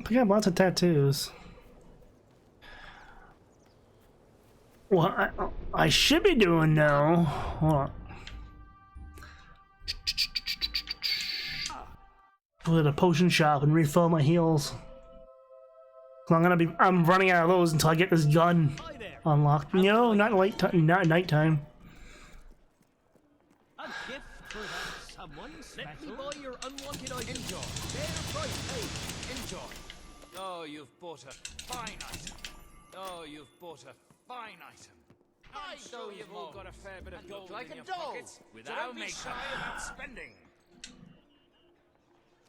[SPEAKER 1] got lots of tattoos. What I should be doing now. Hold on. Go to the potion shop and refill my heals. I'm running out of those until I get this gun unlocked. No, not late time, not nighttime.
[SPEAKER 6] A gift for that someone. Let me buy your unwanted item. Enjoy. Fair price paid. Enjoy. Oh, you've bought a fine item. Oh, you've bought a fine item. I'm sure you've all got a fair bit of gold in your pockets. Without me shy about spending.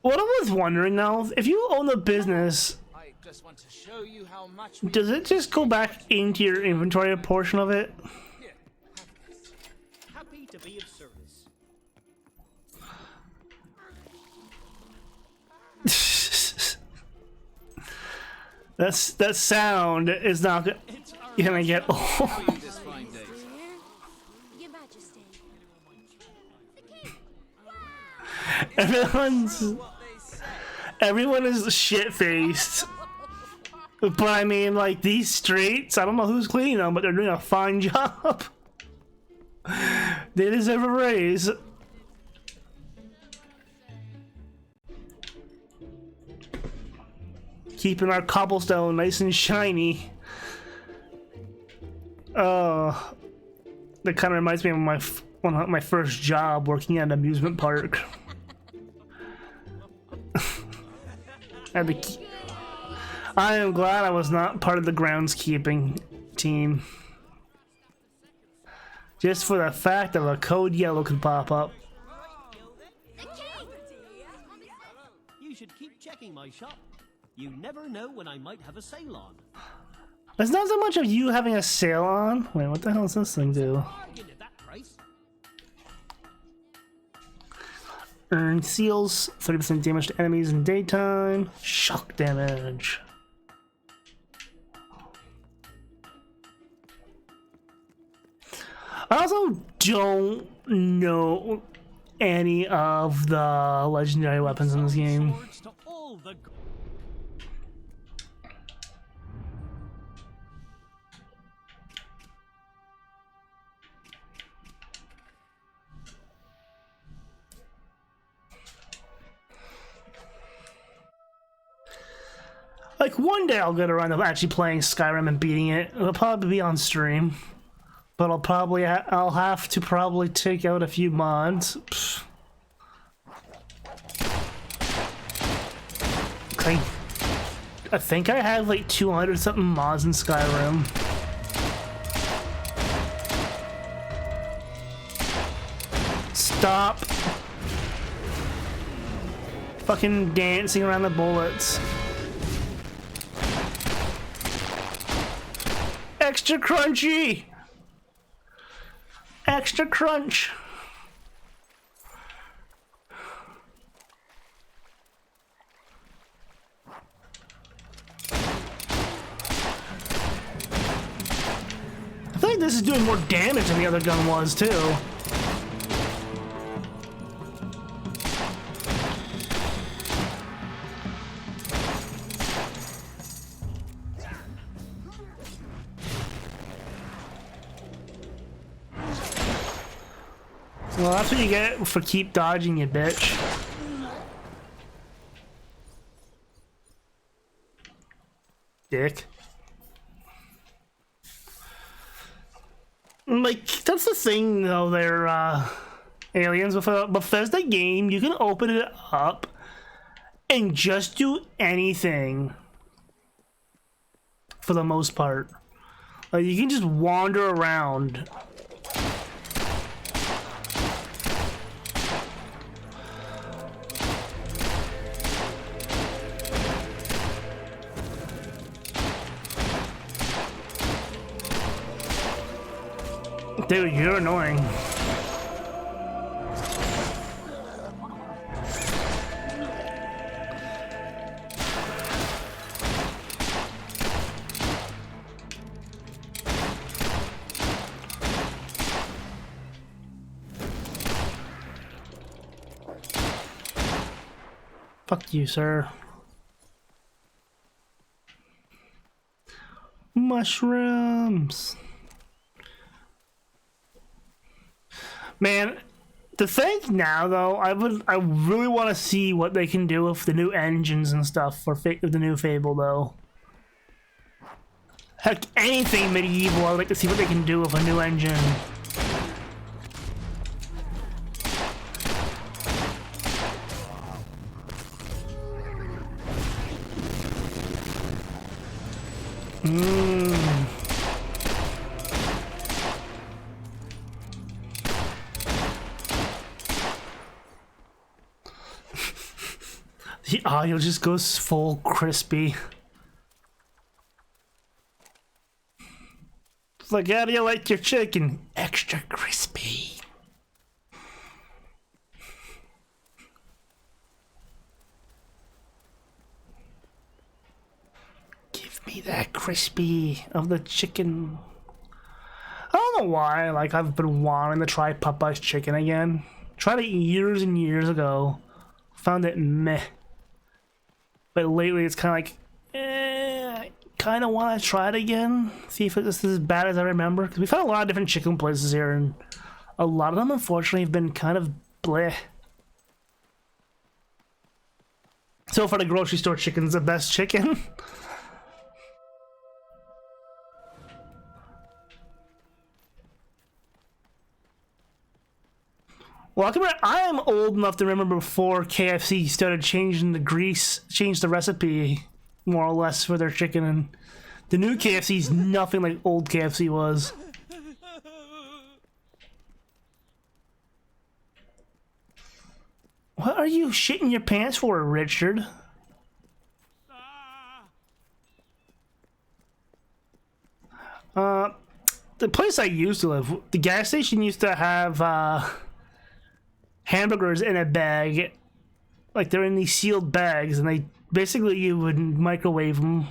[SPEAKER 1] What I was wondering now, if you own the business,
[SPEAKER 6] I just want to show you how much
[SPEAKER 1] does it just go back into your inventory, a portion of it?
[SPEAKER 6] Here, have this. Happy to be of service.
[SPEAKER 1] That sound is not gonna get old.
[SPEAKER 4] Your Majesty.
[SPEAKER 1] Everyone is shit-faced. But I mean, like, these streets, I don't know who's cleaning them, but they're doing a fine job. They deserve a raise. Keeping our cobblestone nice and shiny. Oh, that kind of reminds me of my first job working at an amusement park. I am glad I was not part of the groundskeeping team. Just for the fact that a code yellow could pop up.
[SPEAKER 6] You should keep checking my shop. You never know when I might have a sale on.
[SPEAKER 1] It's not so much of you having a sale on. Wait, what the hell does this thing do? Earn seals, 30% damage to enemies in daytime. Shock damage. I also don't know any of the legendary weapons in this game. Like, one day I'll get around to actually playing Skyrim and beating it. It'll probably be on stream. But I'll have to probably take out a few mods. Pfft. Okay. I think I have like 200 something mods in Skyrim. Stop fucking dancing around the bullets. Extra crunchy! Extra crunch! I feel like this is doing more damage than the other gun was, too. Well, that's what you get for keep dodging, you bitch. dick. Like, that's the thing, though, they're, Aliens. With a Bethesda game, you can open it up and just do anything for the most part. Like, you can just wander around. Dude, you're annoying. Fuck you, sir. Mushrooms. Man, the thing now though, I really want to see what they can do with the new engines and stuff for the new Fable though. Heck, anything medieval, I would like to see what they can do with a new engine. The audio just goes full crispy. It's like, how do you like your chicken? Extra crispy. Give me that crispy of the chicken. I don't know why, like, I've been wanting to try Popeye's chicken again. Tried it years and years ago. Found it meh. But lately it's kind of like, I kind of want to try it again. See if it's as bad as I remember. Because we've had a lot of different chicken places here, and a lot of them, unfortunately, have been kind of bleh. So far, the grocery store chicken's the best chicken. Well, I am old enough to remember before KFC started changing the grease, changed the recipe, more or less, for their chicken, and the new KFC is nothing like old KFC was. What are you shitting your pants for, Richard? The place I used to live, the gas station used to have, hamburgers in a bag, like they're in these sealed bags, and they basically, you would microwave them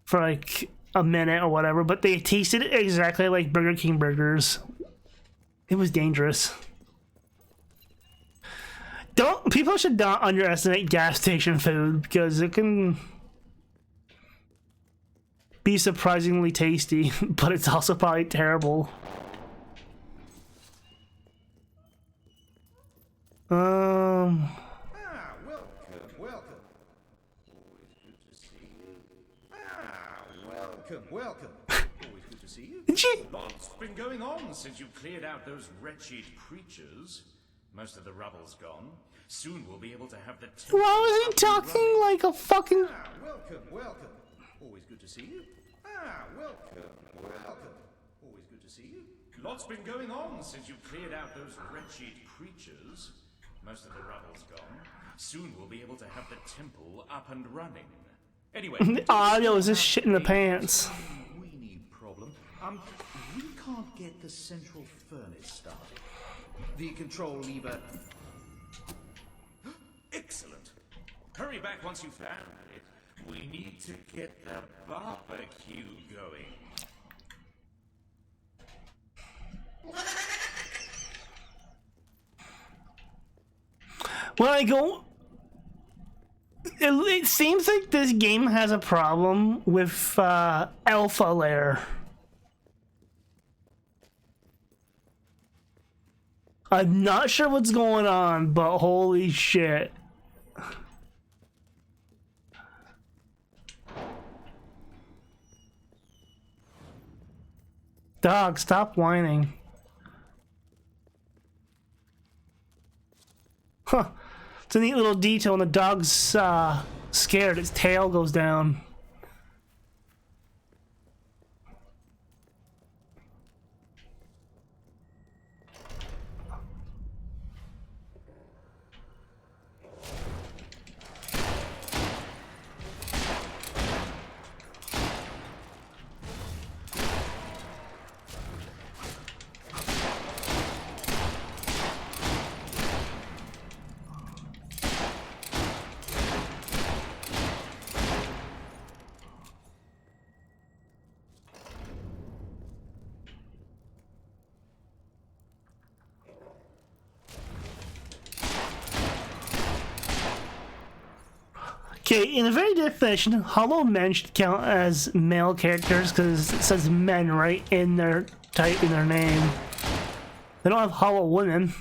[SPEAKER 1] for like a minute or whatever, but they tasted exactly like Burger King burgers. It was dangerous. People should not underestimate gas station food, because it can be surprisingly tasty, but it's also probably terrible.
[SPEAKER 16] welcome. Always good to see you. Welcome. Always good to see you.
[SPEAKER 17] Lots been going on since you cleared out those wretched creatures. Most of the rubble's gone. Soon we'll be able to have the...
[SPEAKER 1] Why was he talking like a fucking...
[SPEAKER 16] Welcome. Always good to see you. Welcome. Always good to see you.
[SPEAKER 17] Lots been going on since you cleared out those wretched creatures. Most of the rubble's gone. Soon we'll be able to have the temple up and running. Anyway...
[SPEAKER 1] The audio is just shit in the pants.
[SPEAKER 16] Weenie problem. We can't get the central furnace started. The control lever...
[SPEAKER 17] Excellent. Hurry back once you've found it. We need to get the barbecue going.
[SPEAKER 1] When I go... It seems like this game has a problem with alpha layer. I'm not sure what's going on, but holy shit. Dog, stop whining. Huh. It's a neat little detail when the dog's scared, its tail goes down. Okay, in a very definition, hollow men should count as male characters because it says men right in their type in their name. They don't have hollow women.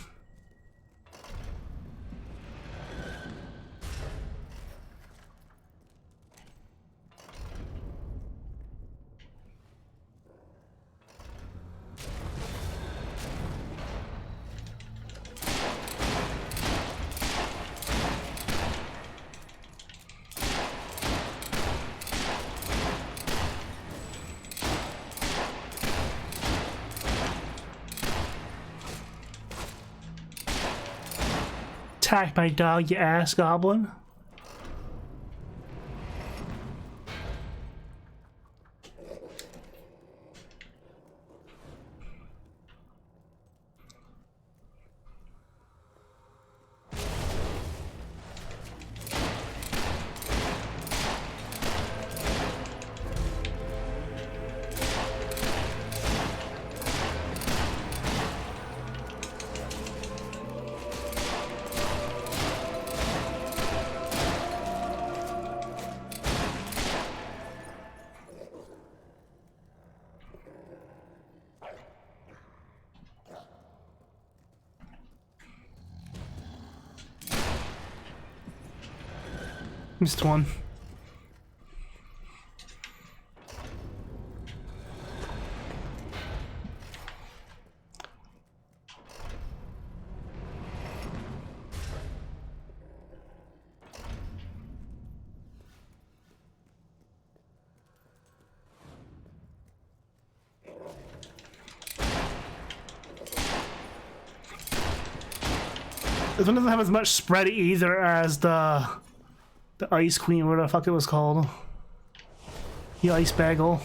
[SPEAKER 1] Attack my dog, you ass goblin. Missed one. This one doesn't have as much spread either as the Ice Queen, whatever the fuck it was called. The Ice Bagel.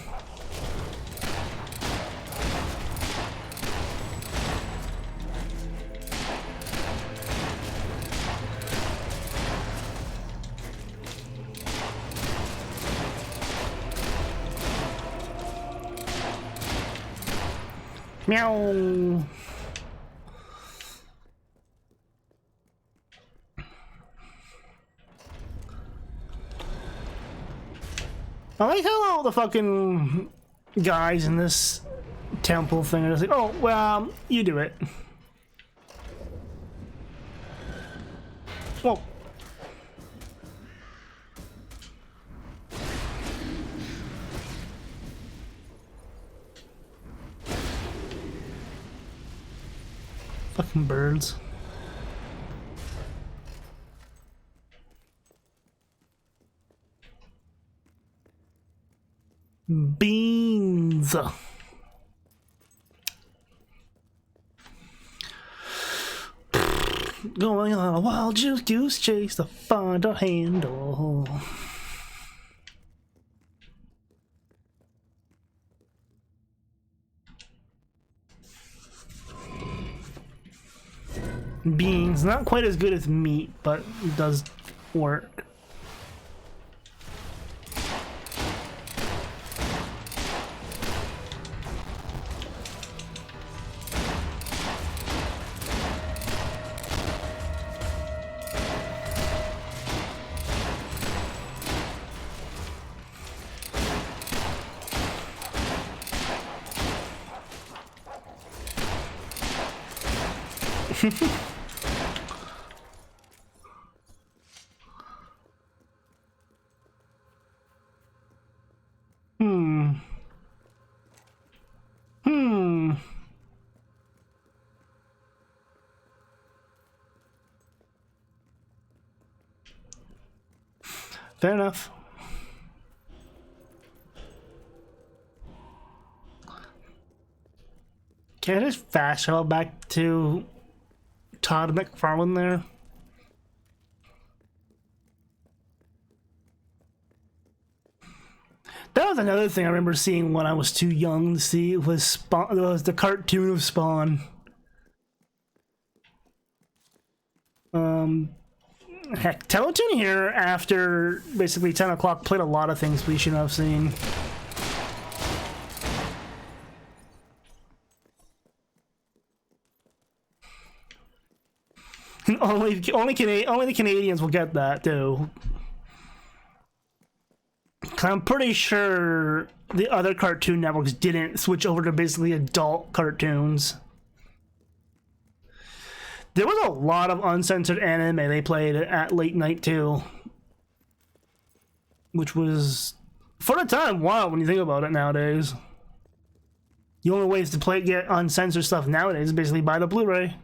[SPEAKER 1] Meow. I like how all the fucking guys in this temple thing are just like, oh, well, you do it. Whoa. Fucking birds. Beans. Going on a wild goose chase to find a handle. Beans, not quite as good as meat, but it does work. Fair enough. Can I just fast travel back to Todd McFarlane there? That was another thing I remember seeing when I was too young to see was Spawn. Was the cartoon of Spawn. Heck, Teletoon here after basically 10 o'clock played a lot of things we shouldn't have seen. only the Canadians will get that too. I'm pretty sure the other Cartoon Networks didn't switch over to basically adult cartoons. There was a lot of uncensored anime they played at late night too, which was, for the time, wild when you think about it nowadays. The only ways to get uncensored stuff nowadays is basically buy the Blu-ray.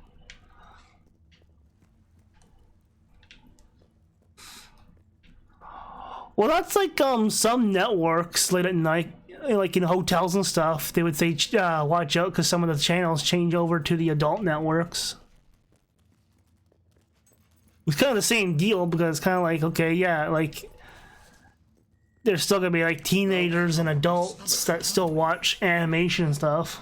[SPEAKER 1] Well, that's like some networks late at night, like in hotels and stuff, they would say watch out because some of the channels change over to the adult networks. It's kind of the same deal because it's kind of like, okay, yeah, like there's still gonna be like teenagers and adults that still watch animation and stuff.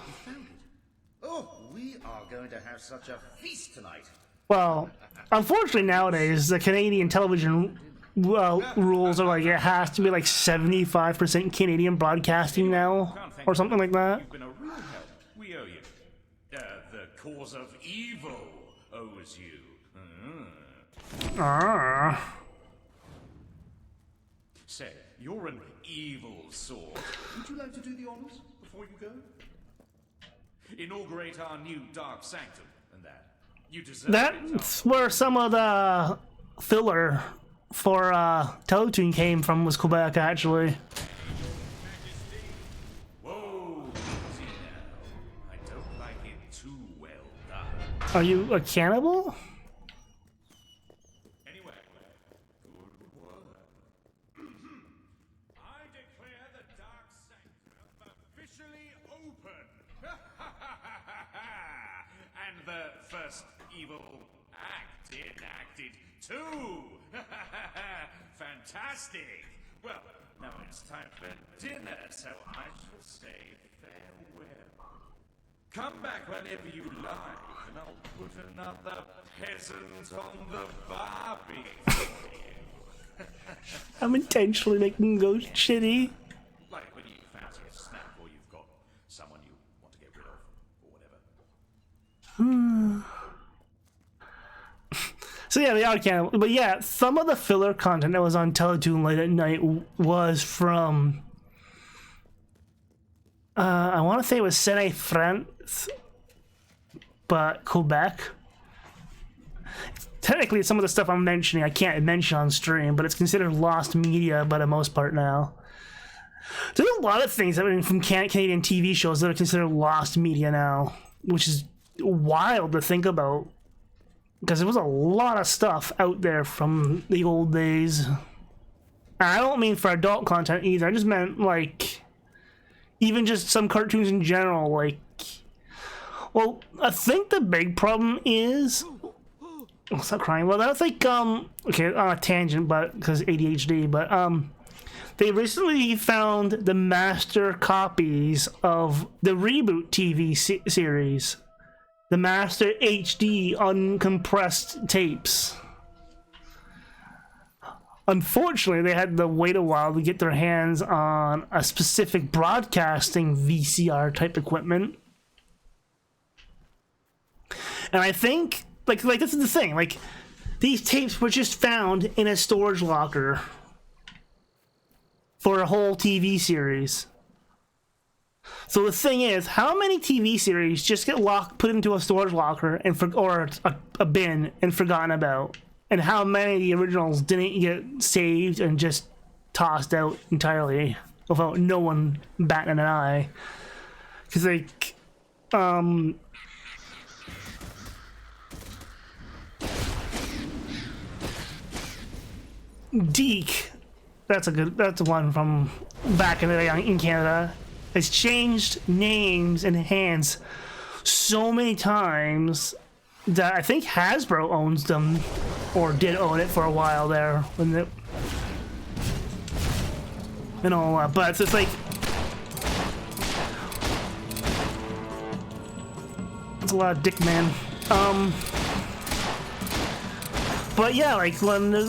[SPEAKER 16] Oh, we are going to have such a feast tonight.
[SPEAKER 1] Well, unfortunately nowadays the Canadian television rules are like it has to be like 75% Canadian broadcasting now, or something like that.
[SPEAKER 17] You've been a real help. We owe you. The cause of evil owes you. Say, you're an evil sort. Would you like to do the honors before you go? Inaugurate our new dark sanctum and that. You deserve
[SPEAKER 1] That's where some of the filler for Teletoon came from, was Quebec, actually.
[SPEAKER 17] Whoa, easy now. I don't like it too well done.
[SPEAKER 1] Are you a cannibal?
[SPEAKER 17] Anyway, good work. I declare the dark sanctum officially open. And the first evil act enacted too. Fantastic! Well, now it's time for dinner, so I shall say farewell. Come back whenever you like, and I'll put another peasant on the barbie for you.
[SPEAKER 1] I'm intentionally making them go shitty.
[SPEAKER 17] Like when you fancy a snack, or you've got someone you want to get rid of, or whatever.
[SPEAKER 1] So yeah, they are cannibal. But yeah, some of the filler content that was on Teletoon late at night was from I want to say it was Seine France, but Quebec. Technically, some of the stuff I'm mentioning I can't mention on stream, but it's considered lost media by the most part now. There's a lot of things that are from Canadian TV shows that are considered lost media now, which is wild to think about. Because there was a lot of stuff out there from the old days. And I don't mean for adult content either. I just meant, like, even just some cartoons in general. Like, well, I think the big problem is... Oh, stop crying. Well, that's like, okay, on a tangent, but because ADHD, but, they recently found the master copies of the Reboot TV series. The Master HD uncompressed tapes. Unfortunately, they had to wait a while to get their hands on a specific broadcasting VCR type equipment. And I think, like this is the thing, like, these tapes were just found in a storage locker for a whole TV series. So the thing is, how many TV series just get put into a storage locker and or a bin and forgotten about? And how many of the originals didn't get saved and just tossed out entirely without no one batting an eye? Because, like, Deke That's one from back in the day in Canada. It's changed names and hands so many times that I think Hasbro owns them, or did own it for a while there when the and all that. But it's just like it's a lot of dick man. But yeah, like when it's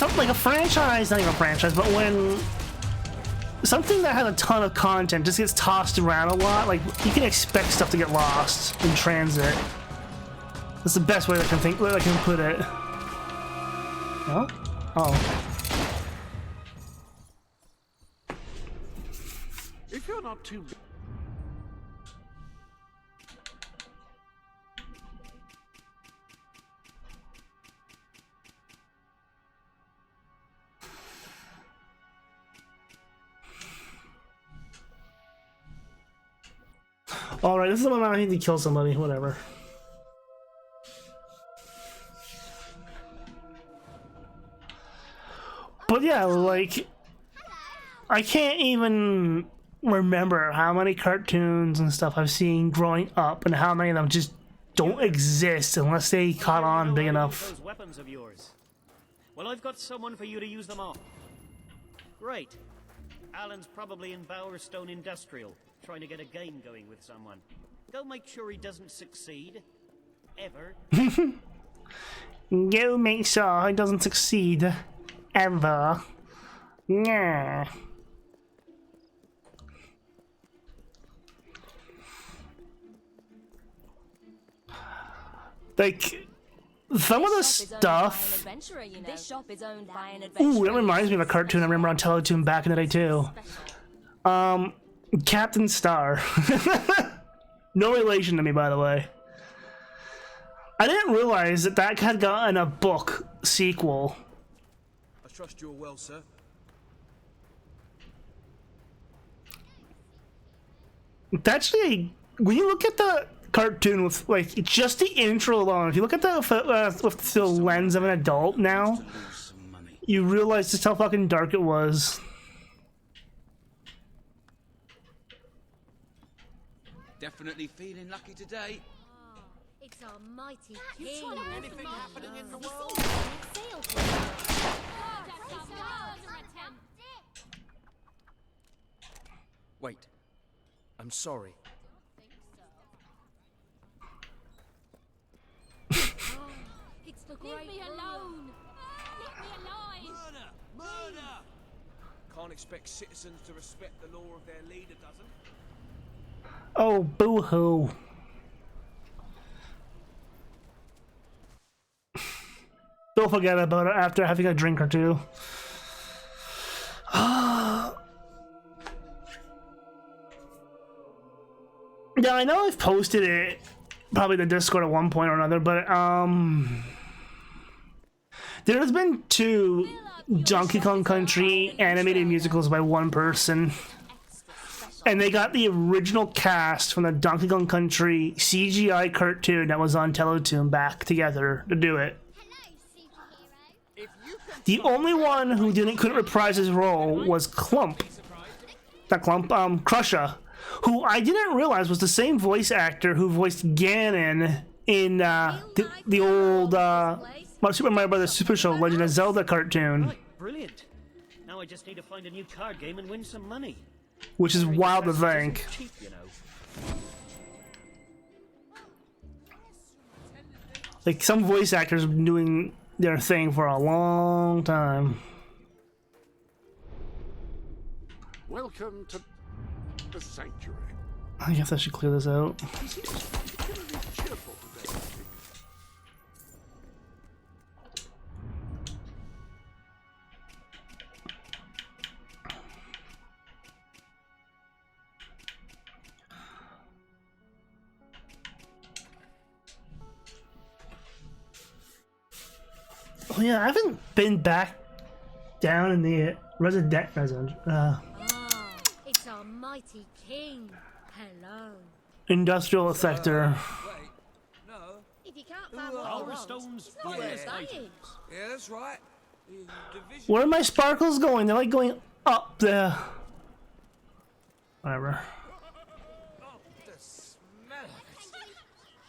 [SPEAKER 1] something like a franchise, not even a franchise, but when something that has a ton of content just gets tossed around a lot, like you can expect stuff to get lost in transit. That's the best way I can put it. No? Oh.
[SPEAKER 2] If you're not too big.
[SPEAKER 1] Alright, this is the one I need to kill somebody, whatever. But yeah, like, I can't even remember how many cartoons and stuff I've seen growing up and how many of them just don't exist unless they caught on big enough.
[SPEAKER 3] Those weapons of yours. Well, I've got someone for you to use them on. Great. Alan's probably in Bowerstone Industrial, trying to get a game going with someone. Go make sure he doesn't succeed. Ever.
[SPEAKER 1] Go make sure he doesn't succeed. Ever. Yeah. Like, some of the stuff.
[SPEAKER 4] This shop is owned by an
[SPEAKER 1] Ooh, that reminds me of a cartoon I remember on Teletoon back in the day too. Captain Star. No relation to me, by the way. I didn't realize that had gotten a book sequel.
[SPEAKER 15] I trust you're well, sir.
[SPEAKER 1] It's actually, when you look at the cartoon with like just the intro alone, if you look at the with the lens of an adult now, you realize just how fucking dark it was.
[SPEAKER 6] Definitely feeling lucky today.
[SPEAKER 10] Oh, it's our mighty
[SPEAKER 7] You're
[SPEAKER 10] king.
[SPEAKER 7] trying to
[SPEAKER 6] Anything happening in the world?
[SPEAKER 15] Wait. I'm sorry.
[SPEAKER 10] It's the
[SPEAKER 7] Leave
[SPEAKER 10] great
[SPEAKER 7] me alone! Leave me alive!
[SPEAKER 6] Murder!
[SPEAKER 15] Can't expect citizens to respect the law of their leader, doesn't?
[SPEAKER 1] Oh, boo-hoo. Don't forget about it after having a drink or two. Yeah, I know I've posted it probably in the Discord at one point or another, but there's been 2 Donkey Kong Country animated musicals by one person. And they got the original cast from the Donkey Kong Country CGI cartoon that was on Teletoon back together to do it. The only one who couldn't reprise his role was Clump. Not Clump, Crusher, who I didn't realize was the same voice actor who voiced Ganon in the old Super Mario Bros. Super Show Legend of Zelda cartoon.
[SPEAKER 3] Right, brilliant. Now I just need to find a new card game and win some money.
[SPEAKER 1] Which is wild to think.
[SPEAKER 3] Cheap, you know.
[SPEAKER 1] Like, some voice actors have been doing their thing for a long time.
[SPEAKER 2] Welcome to the sanctuary.
[SPEAKER 1] I guess I should clear this out. Oh yeah, I haven't been back down in the resident.
[SPEAKER 10] It's our mighty king. Hello.
[SPEAKER 1] Industrial sector.
[SPEAKER 10] If you can't find what you want,
[SPEAKER 3] Stones.
[SPEAKER 10] it's not worth buying.
[SPEAKER 15] Yeah, that's right.
[SPEAKER 1] Where are my sparkles going? They're like going up there. Whatever.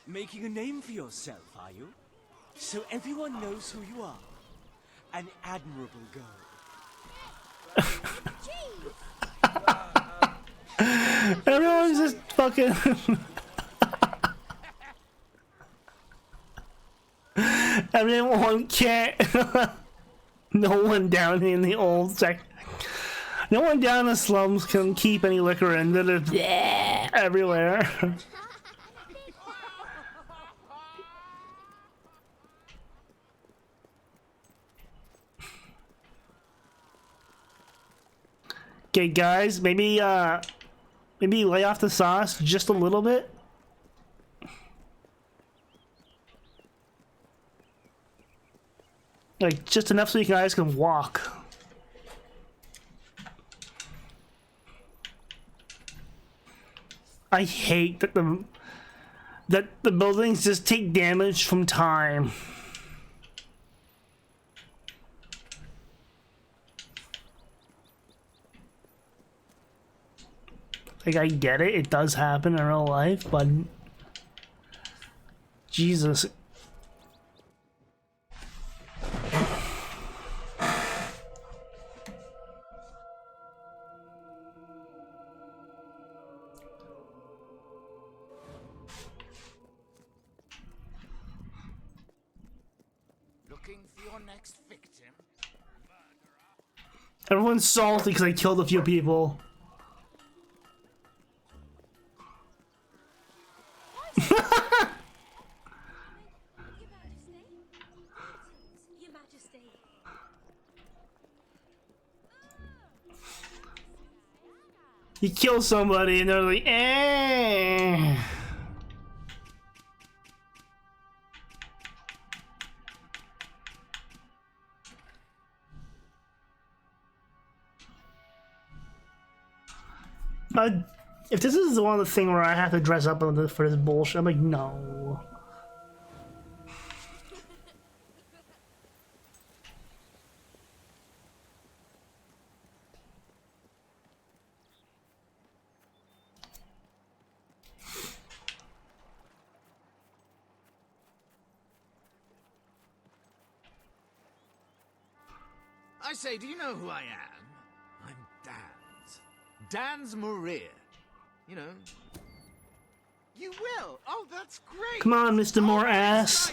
[SPEAKER 18] Making a name for yourself, are you? So everyone knows who you are. An admirable girl.
[SPEAKER 1] Everyone's just fucking. Everyone can't. No one down in the old sec. No one down in the slums can keep any liquor in. They're just everywhere. Okay, guys, maybe lay off the sauce just a little bit. Like, just enough so you guys can walk. I hate that the buildings just take damage from time. Like, I get it, it does happen in real life, but Jesus.
[SPEAKER 9] Looking for your next victim?
[SPEAKER 1] Everyone's salty because I killed a few people.
[SPEAKER 10] Your Majesty.
[SPEAKER 1] You kill somebody and they're like, eh. If this is one of the thing where I have to dress up for this bullshit, I'm like, no.
[SPEAKER 6] I say, do you know who I am? I'm Dan's. Dan's Maria. You know. You will? Oh, that's great!
[SPEAKER 1] Come on, Mr. More Ass.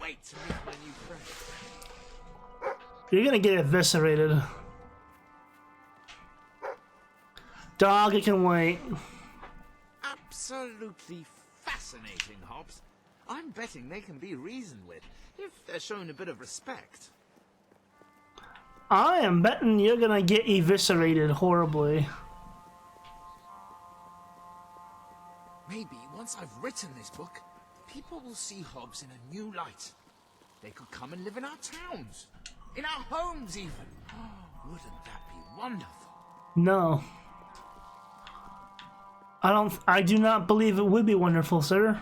[SPEAKER 6] Wait to meet my new friend.
[SPEAKER 1] You're gonna get eviscerated. Dog, it can wait.
[SPEAKER 6] Absolutely fascinating, Hobbs. I'm betting they can be reasoned with, if they're shown a bit of respect.
[SPEAKER 1] I am betting you're gonna get eviscerated horribly.
[SPEAKER 6] Maybe once I've written this book, people will see Hobbs in a new light. They could come and live in our towns. In our homes, even. Wouldn't that be wonderful?
[SPEAKER 1] No. I do not believe it would be wonderful, sir.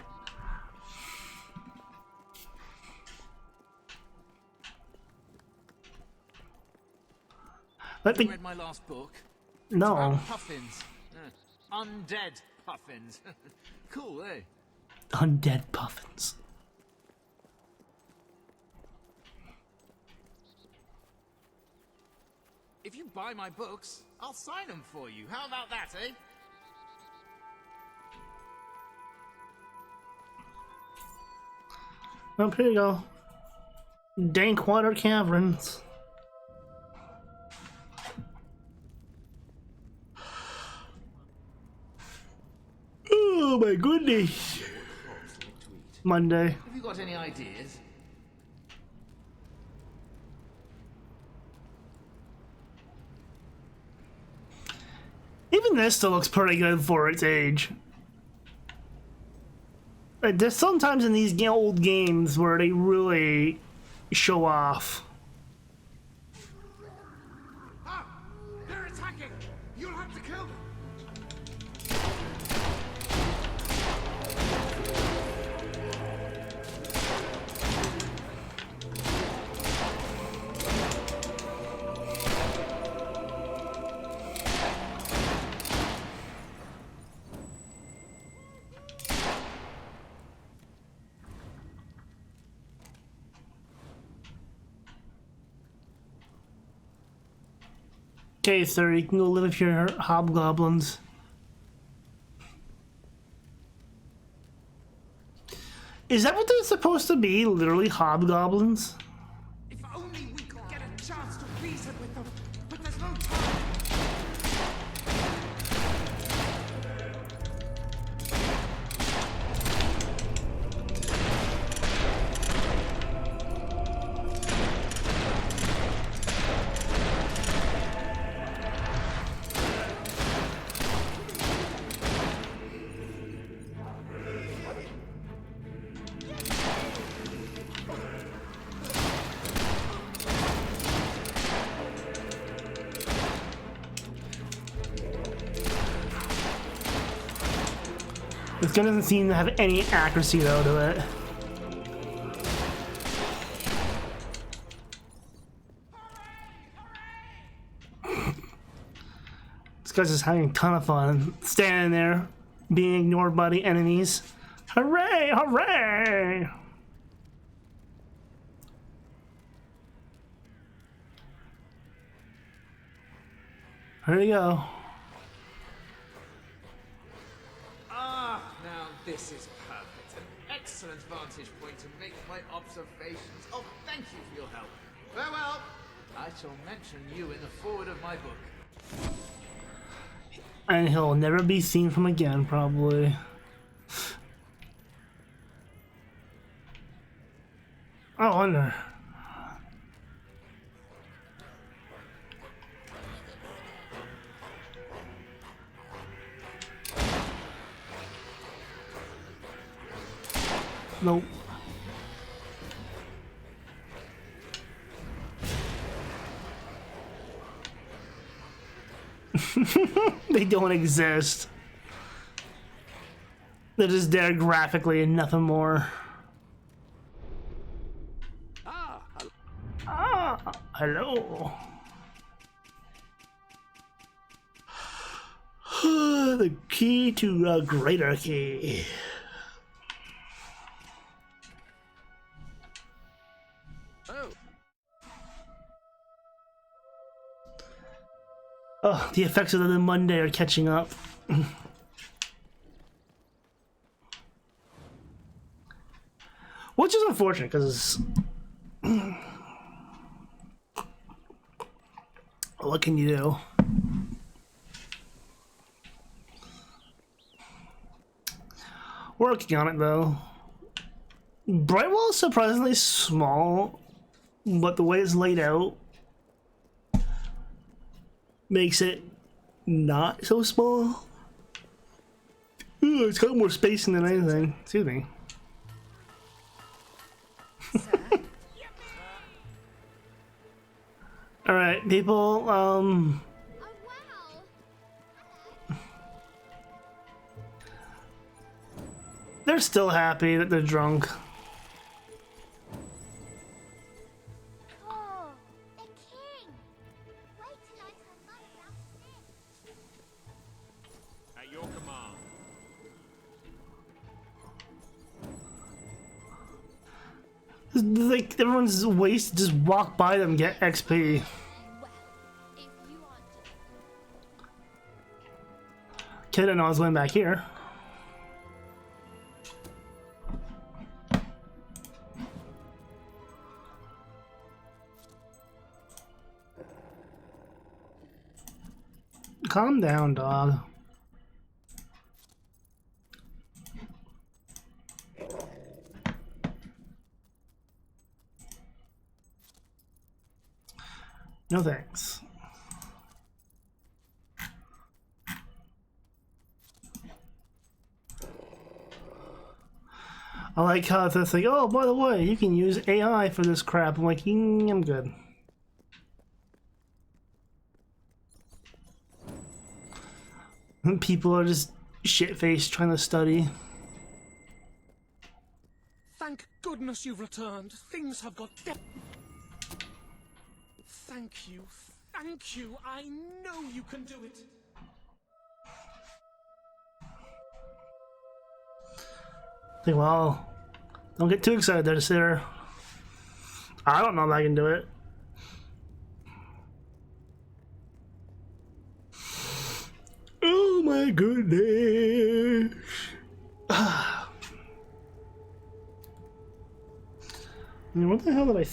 [SPEAKER 6] Have you read my last book?
[SPEAKER 1] No.
[SPEAKER 6] It's about puffins. Undead puffins. Cool, eh?
[SPEAKER 1] Undead puffins.
[SPEAKER 6] If you buy my books, I'll sign them for you. How about that, eh?
[SPEAKER 1] Oh, here you go. Dank water caverns. Oh my goodness. Monday.
[SPEAKER 6] Have you got any ideas?
[SPEAKER 1] Even this still looks pretty good for its age. Like, there's sometimes in these old games where they really show off.
[SPEAKER 9] Ah! They're attacking! You'll have to kill them!
[SPEAKER 1] Okay, sir, you can go live with your hobgoblins. Is that what they're supposed to be? Literally hobgoblins?
[SPEAKER 9] If only we could get a chance to reason with them, but there's no time.
[SPEAKER 1] This gun doesn't seem to have any accuracy though to it. This guy's just having a ton of fun, standing there, being ignored by the enemies. Hooray! Hooray! Here we go.
[SPEAKER 6] Now this is perfect. An excellent vantage point to make my observations. Oh, thank you for your help. Farewell. I shall mention you in the foreword of my book.
[SPEAKER 1] And he'll never be seen from again, probably. I wonder. Nope. They don't exist. They're just there graphically and nothing more. Ah, hello. The key to a greater key. Oh, the effects of the Monday are catching up. Which is unfortunate, because... what can you do? Working on it, though. Brightwell is surprisingly small, but the way it's laid out makes it not so small. Ooh, it's got more spacing than anything. Excuse me. Alright, people, they're still happy that they're drunk. Like, everyone's wasted, just walk by them, get XP. Kid didn't know I was going back here. Calm down, dog. No thanks. I like how it's like, oh, by the way, you can use AI for this crap. I'm like, I'm good. People are just shit-faced trying to study.
[SPEAKER 8] Thank goodness you've returned. Things have got Thank you. Thank you. I know you can do it.
[SPEAKER 1] Like, well, don't get too excited there, sir. I don't know if I can do it. my goodness. I mean, what the hell did I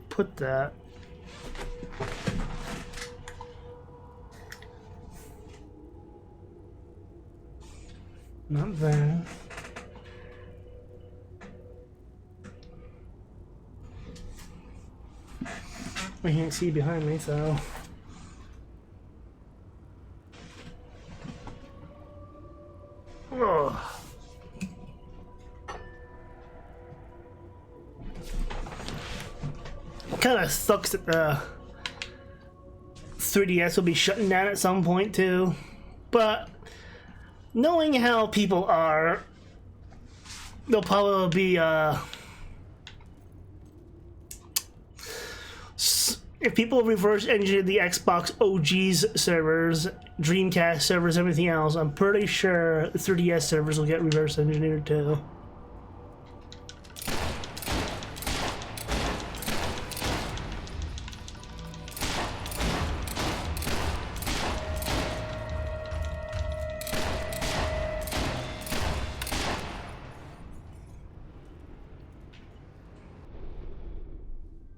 [SPEAKER 1] put that? Not there. I can't see behind me, so. Ugh. Kind of sucks that the 3DS will be shutting down at some point too, but knowing how people are, they'll probably be if people reverse engineer the Xbox OG's servers, Dreamcast servers, everything else, I'm pretty sure the 3DS servers will get reverse engineered too.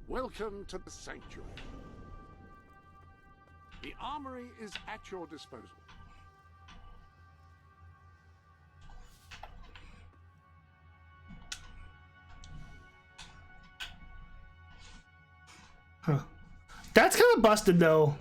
[SPEAKER 2] Welcome to the sanctuary. The armory is at your disposal.
[SPEAKER 1] Huh. That's kind of busted though.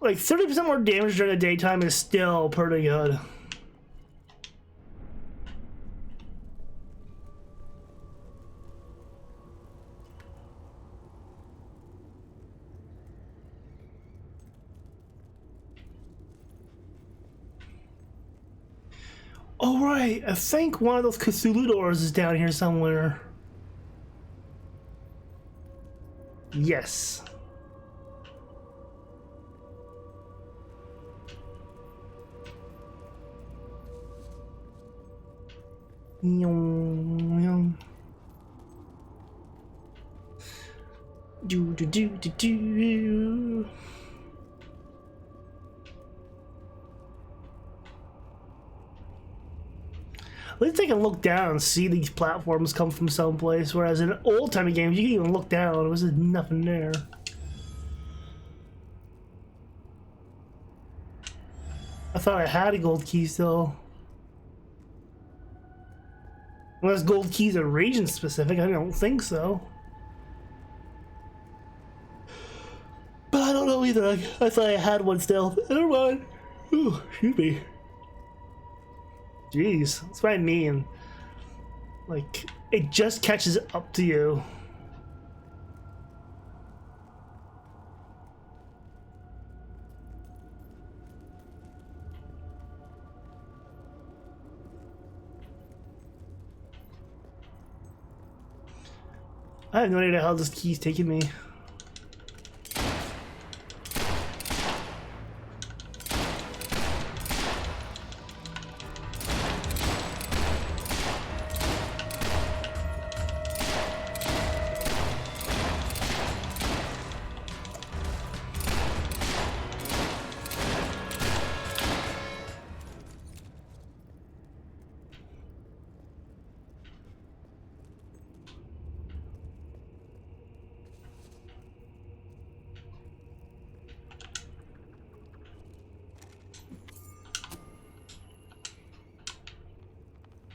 [SPEAKER 1] Like 30% more damage during the daytime is still pretty good. Oh right, I think one of those Cthulhu doors is down here somewhere. Yes. Do. At least I can look down and see these platforms come from someplace, whereas in old-timey games, you can even look down, there was nothing there. I thought I had a gold key still. Unless gold keys are region-specific, I don't think so. But I don't know either, I thought I had one still. Never mind. Ooh, excuse me. Jeez, that's what I mean. Like, it just catches up to you. I have no idea how this key's taking me.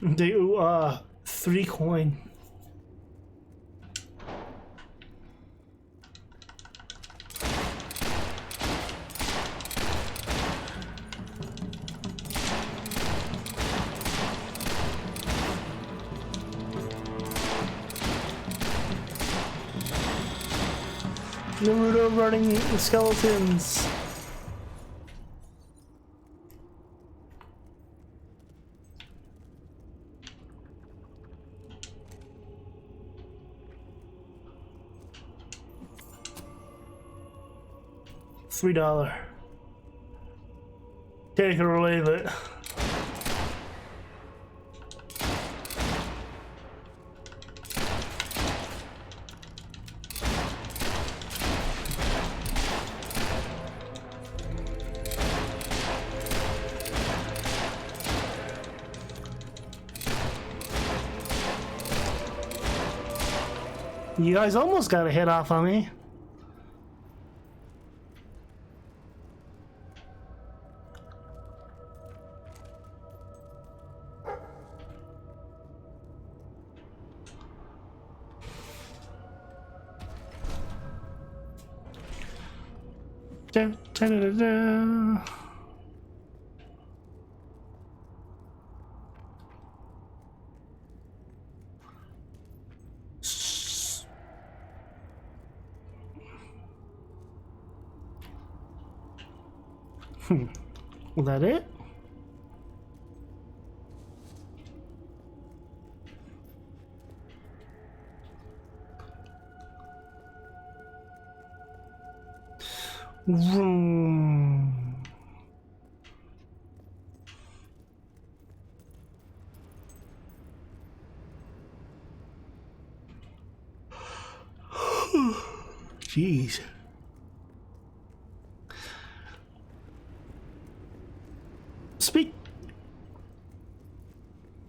[SPEAKER 1] They 3 coin. Naruto running skeletons. $3. Take it or leave it. You guys almost got a hit off on me. Da, da, da, da. Was that it? Vroom. Jeez.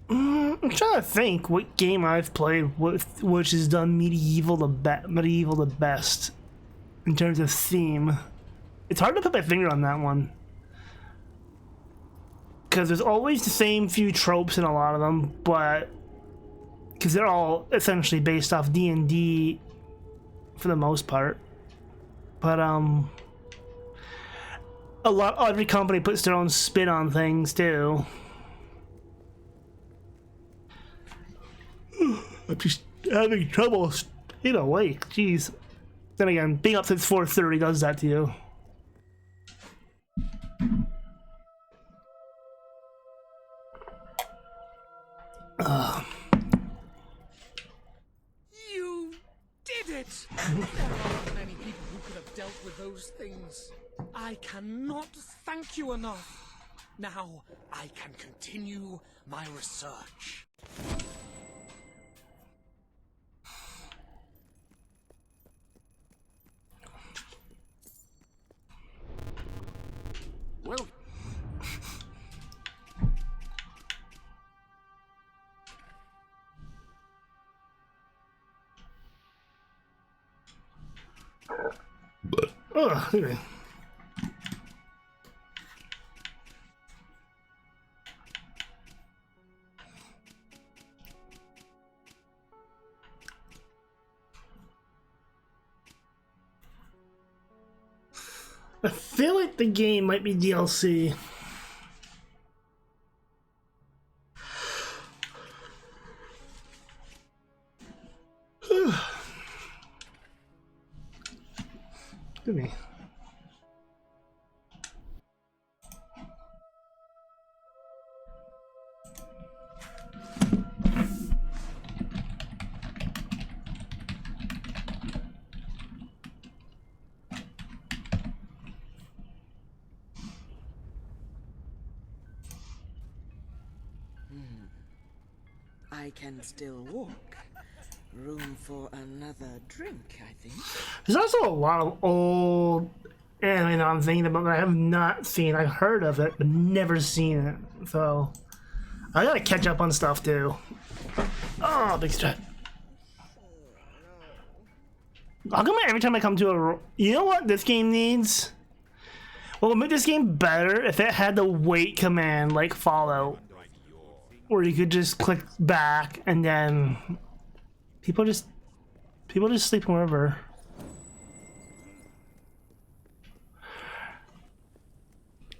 [SPEAKER 1] I'm trying to think what game I've played with which has done medieval the best in terms of theme. It's hard to put my finger on that one because there's always the same few tropes in a lot of them, but because they're all essentially based off D&D for the most part. But every company puts their own spin on things too. I'm just having trouble staying awake. Jeez. Then again, being up since 4:30 does that to you.
[SPEAKER 6] You did it! There aren't many people who could have dealt with those things. I cannot thank you enough. Now I can continue my research.
[SPEAKER 2] Well,
[SPEAKER 1] Anyway. I feel like the game might be DLC. Give me.
[SPEAKER 19] I can still walk. Room for another drink, I think.
[SPEAKER 1] There's also a lot of old anime that I'm thinking about that I have not seen. I've heard of it, but never seen it. So I gotta catch up on stuff too. Oh, big stretch. How come every time I come to a... You know what this game needs? What would make this game better if it had the wait command like Fallout, where you could just click back and then people just sleep wherever.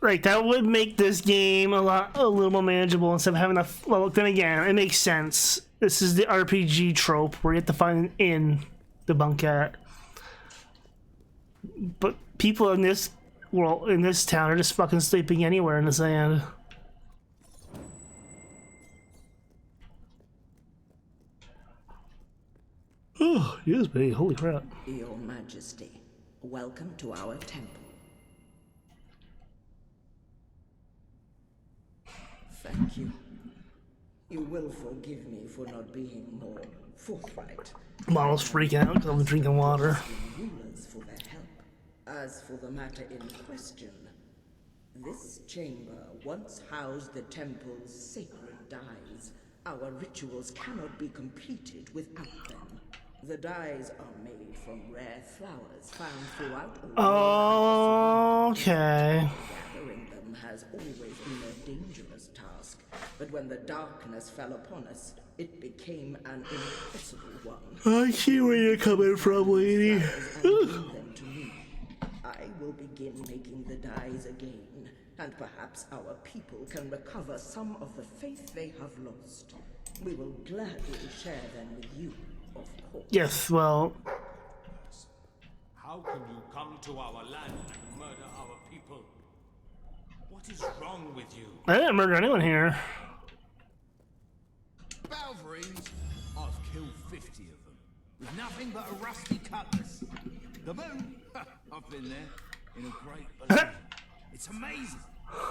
[SPEAKER 1] Like that would make this game a little more manageable instead of having a... Well, then again, it makes sense. This is the RPG trope where you have to find an inn to bunk at. But people in this world, in this town, are just fucking sleeping anywhere in the sand. Oh, excuse me, holy crap.
[SPEAKER 19] Your Majesty, welcome to our temple. Thank you. You will forgive me for not being more forthright.
[SPEAKER 1] Model's freaking out because I'm drinking water.
[SPEAKER 19] Rulers for their help. As for the matter in question, this chamber once housed the temple's sacred dyes. Our rituals cannot be completed without them. The dyes are made from rare flowers found throughout all
[SPEAKER 1] Okay.
[SPEAKER 19] Gathering them has always been a dangerous task, but when the darkness fell upon us, it became an impossible one.
[SPEAKER 1] I see where you're coming from, lady.
[SPEAKER 19] Bring them to me. I will begin making the dyes again, and perhaps our people can recover some of the faith they have lost. We will gladly share them with you, of course.
[SPEAKER 1] Yes, well.
[SPEAKER 12] How can you come to our land and murder our people? What is wrong with you?
[SPEAKER 1] I didn't murder anyone here.
[SPEAKER 20] Balverines? I've killed 50 of them, with nothing but a rusty cutlass. The moon? I've been there, in a great balloon. It's amazing.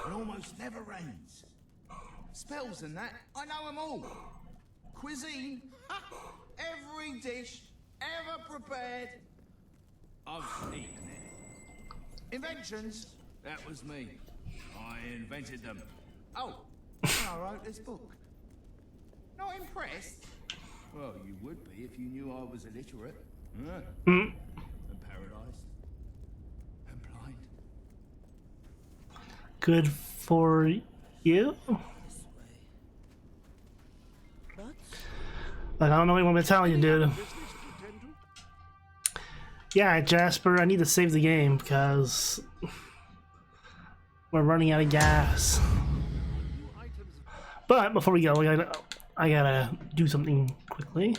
[SPEAKER 20] It almost never rains. Spells and that, I know them all. Cuisine? Every dish ever prepared, I've eaten it. Inventions? That was me. I invented them. Oh, and I wrote this book. Not impressed? Well, you would be if you knew I was illiterate. And paralyzed. And blind.
[SPEAKER 1] Good for you? Like, I don't know what you want me to tell you, dude. Yeah, Jasper, I need to save the game because we're running out of gas. But before we go, I gotta do something quickly.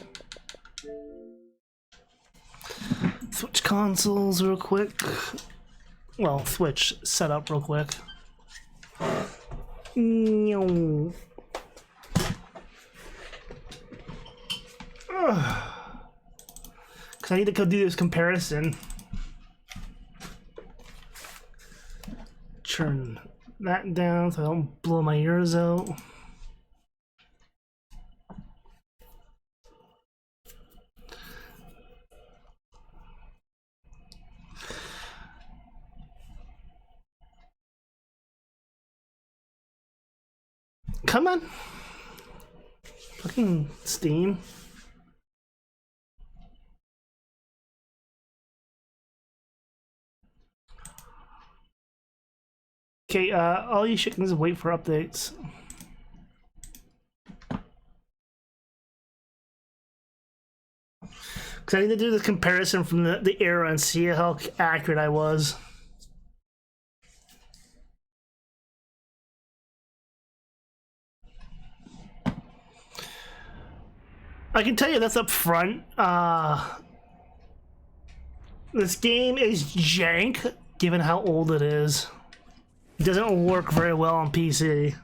[SPEAKER 1] Switch consoles real quick. Well, Switch setup real quick. Because I need to go do this comparison. Turn that down so I don't blow my ears out. Come on. Fucking Steam. Okay, all you chickens wait for updates. Because I need to do the comparison from the era and see how accurate I was. I can tell you that's up front. This game is jank, given how old it is. It doesn't work very well on PC.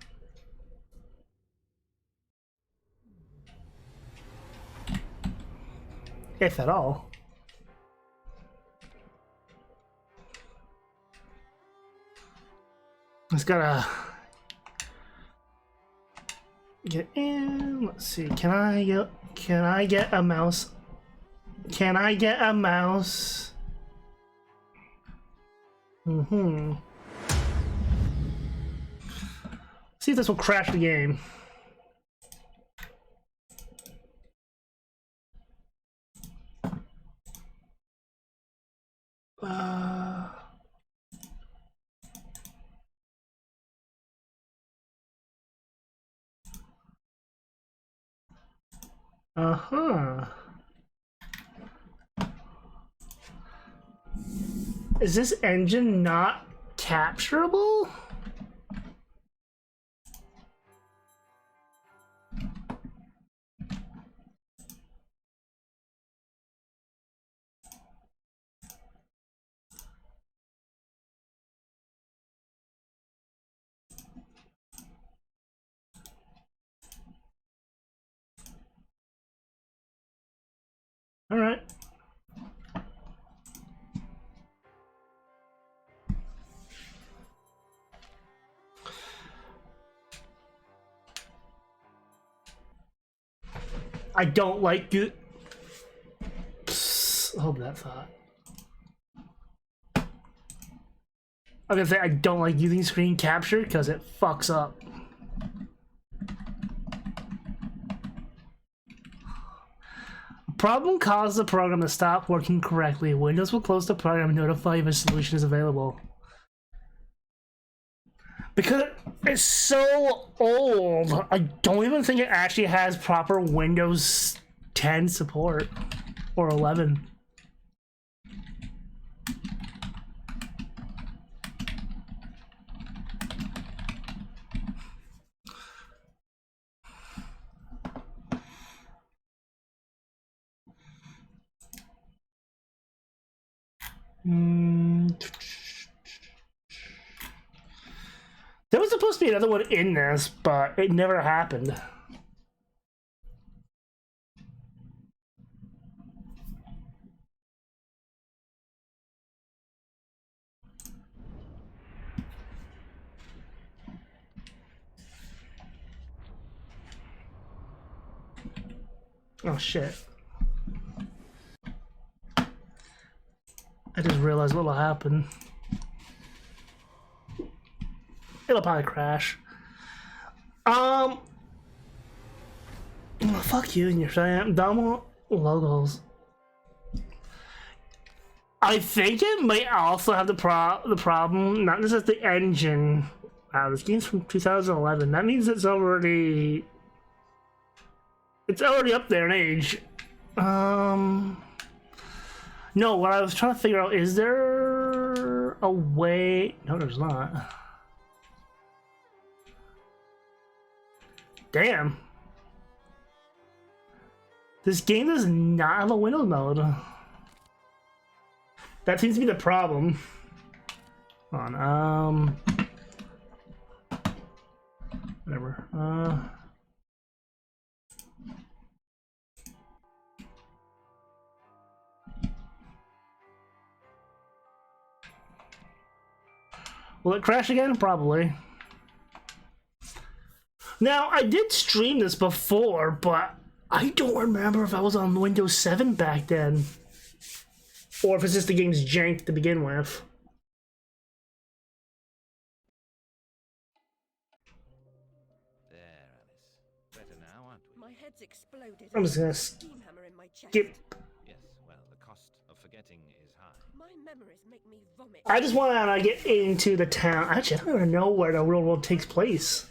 [SPEAKER 1] If at all. It's gotta get in. Let's see. Can I get a mouse? Can I get a mouse? See if this will crash the game. Is this engine not capturable? All right. I don't like you. Hold that thought. I was gonna say I don't like using screen capture because it fucks up. Problem causes the program to stop working correctly. Windows will close the program and notify you if a solution is available. Because it's so old, I don't even think it actually has proper Windows 10 support. Or 11. There was supposed to be another one in this, but it never happened. Oh shit. I just realized what'll happen. It'll probably crash. Fuck you and your giant dumb logos. I think it might also have the problem, not just the engine. Wow, this game's from 2011. That means it's already up there in age. No, what I was trying to figure out, is there a way? No, there's not. Damn. This game does not have a Windows mode. That seems to be the problem. Hold on, whatever. Will it crash again? Probably. Now, I did stream this before, but I don't remember if I was on Windows 7 back then. Or if it's just the game's jank to begin with.
[SPEAKER 21] There, Alice. Better now, aren't we?
[SPEAKER 22] My head's exploded.
[SPEAKER 1] I'm just gonna
[SPEAKER 22] Steam hammer in my chest.
[SPEAKER 1] skip.
[SPEAKER 21] Yes, well, the cost of forgetting is high.
[SPEAKER 22] My memories make me vomit.
[SPEAKER 1] I just want to get into the town. Actually, I don't even know where the real world takes place.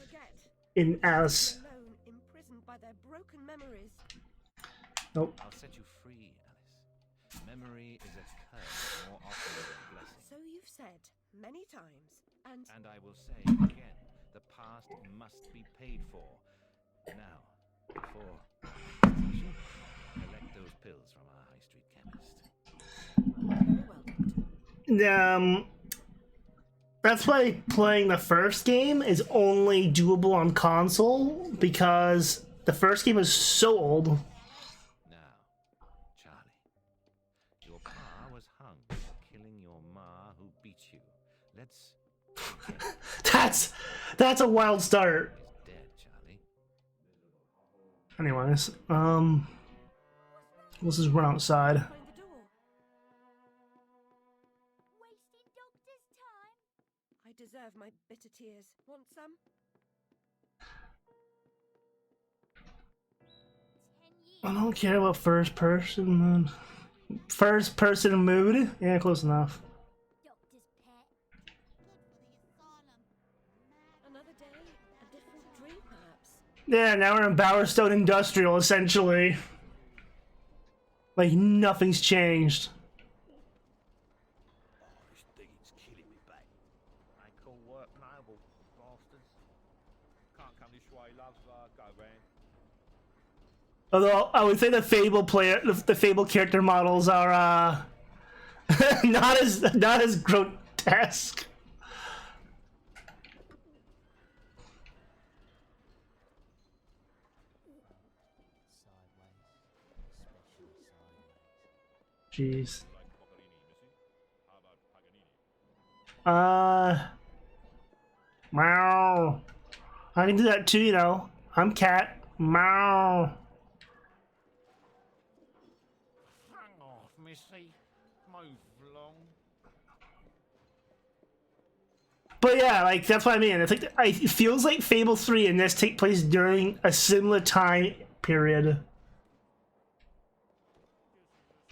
[SPEAKER 1] In Alice.
[SPEAKER 22] Alone, imprisoned by their broken memories.
[SPEAKER 1] Nope.
[SPEAKER 21] I'll set you free, Alice. Memory is a curse more often than a blessing.
[SPEAKER 22] So you've said many times,
[SPEAKER 21] And I will say again, the past must be paid for. Now, before collect those pills from our high street chemist.
[SPEAKER 1] That's why playing the first game is only doable on console, because the first game is so old.
[SPEAKER 21] Now, Charlie, your pa was hung for killing your ma who beat you. Let's...
[SPEAKER 1] That's a wild start.
[SPEAKER 21] Dead, Charlie.
[SPEAKER 1] Anyways, let's just run outside.
[SPEAKER 22] I deserve my bitter tears. Want some?
[SPEAKER 1] I don't care about first person mood. First person mood? Yeah, close enough.
[SPEAKER 22] Another day, a different dream, perhaps.
[SPEAKER 1] Yeah, now we're in Bowerstone Industrial, essentially. Like, nothing's changed. Although I would say the Fable the Fable character models are not as grotesque. Jeez. Meow. I can do that too, you know. I'm cat. Meow.
[SPEAKER 21] Hang off, missy. Move along.
[SPEAKER 1] But yeah, like, that's what I mean. It's like, it feels like Fable 3 and this take place during a similar time period.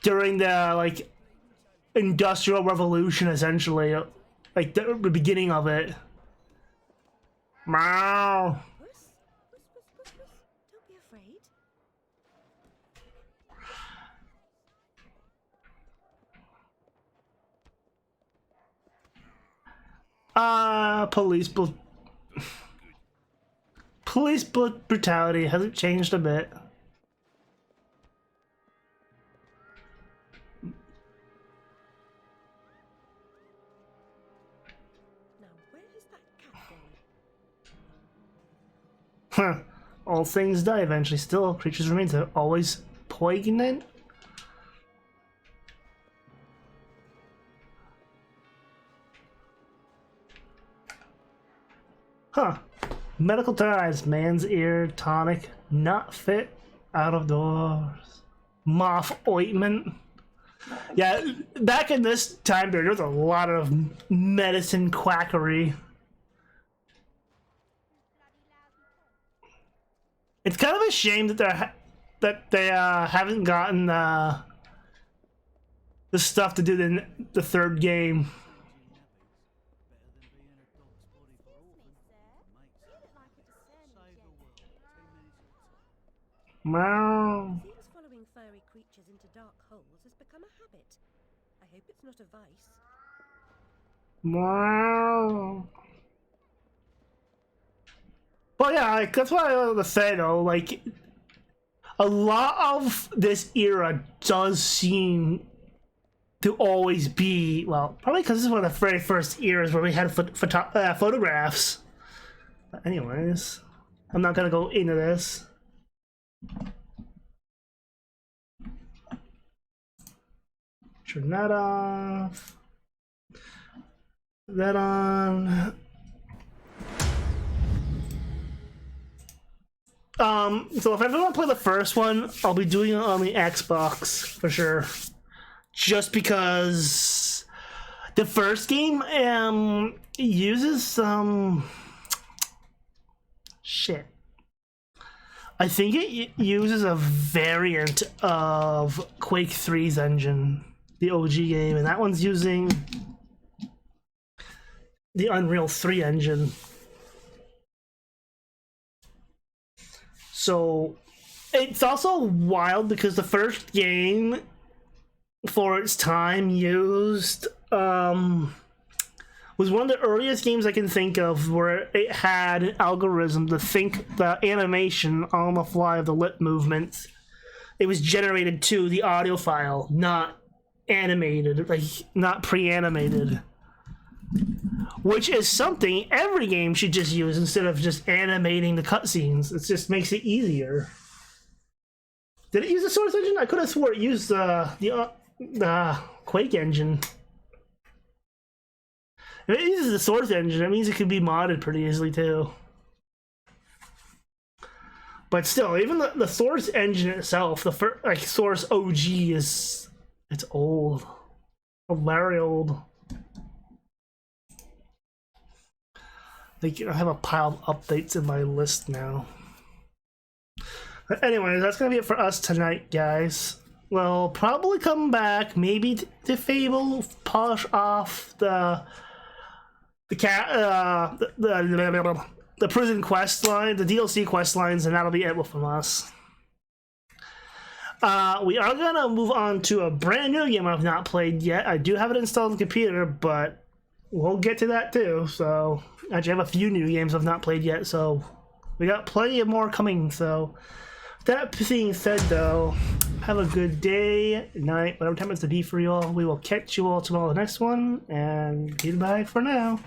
[SPEAKER 1] during the like Industrial Revolution, essentially, like the beginning of it. Meow.
[SPEAKER 22] Don't be afraid.
[SPEAKER 1] Police brutality hasn't changed a bit.
[SPEAKER 22] Now, where is that cat
[SPEAKER 1] Huh.
[SPEAKER 22] gone?
[SPEAKER 1] All things die eventually. Still, creatures remain to always poignant. Huh. Medical ties. Man's ear tonic. Not fit. Out of doors. Moth ointment. Yeah, back in this time period, there was a lot of medicine quackery. It's kind of a shame that they haven't gotten the stuff to do the third game. Meow.
[SPEAKER 22] Seems following furry creatures into dark holes has become a habit. I hope it's not a vice.
[SPEAKER 1] Meow. Well, yeah, like, that's what I wanted to say though. Like, a lot of this era does seem to always be, well, probably because this is one of the very first eras where we had photographs. But anyways, I'm not gonna go into this. Turn that off. That on. So if I ever want to play the first one, I'll be doing it on the Xbox for sure. Just because the first game uses some shit. I think it uses a variant of Quake 3's engine, the OG game, and that one's using the Unreal 3 engine. So it's also wild because the first game for its time used was one of the earliest games I can think of where it had an algorithm to think the animation on the fly of the lip movements. It was generated to the audio file, not animated, like not pre-animated. Which is something every game should just use instead of just animating the cutscenes. It just makes it easier. Did it use the Source engine? I could have swore it used the Quake engine. If it uses the Source engine, that means it could be modded pretty easily too. But still, even the Source engine itself, the first, like Source OG it's old, very old. Like, I have a pile of updates in my list now. But anyways, that's gonna be it for us tonight, guys. We'll probably come back, maybe to Fable, polish off the prison quest line, the DLC quest lines, and that'll be it from us. We are gonna move on to a brand new game I've not played yet. I do have it installed on the computer, but we'll get to that too. So actually, I have a few new games I've not played yet, so we got plenty of more coming. So that being said, though, have a good day, night, whatever time it's to be for you all. We will catch you all tomorrow, the next one, and goodbye for now.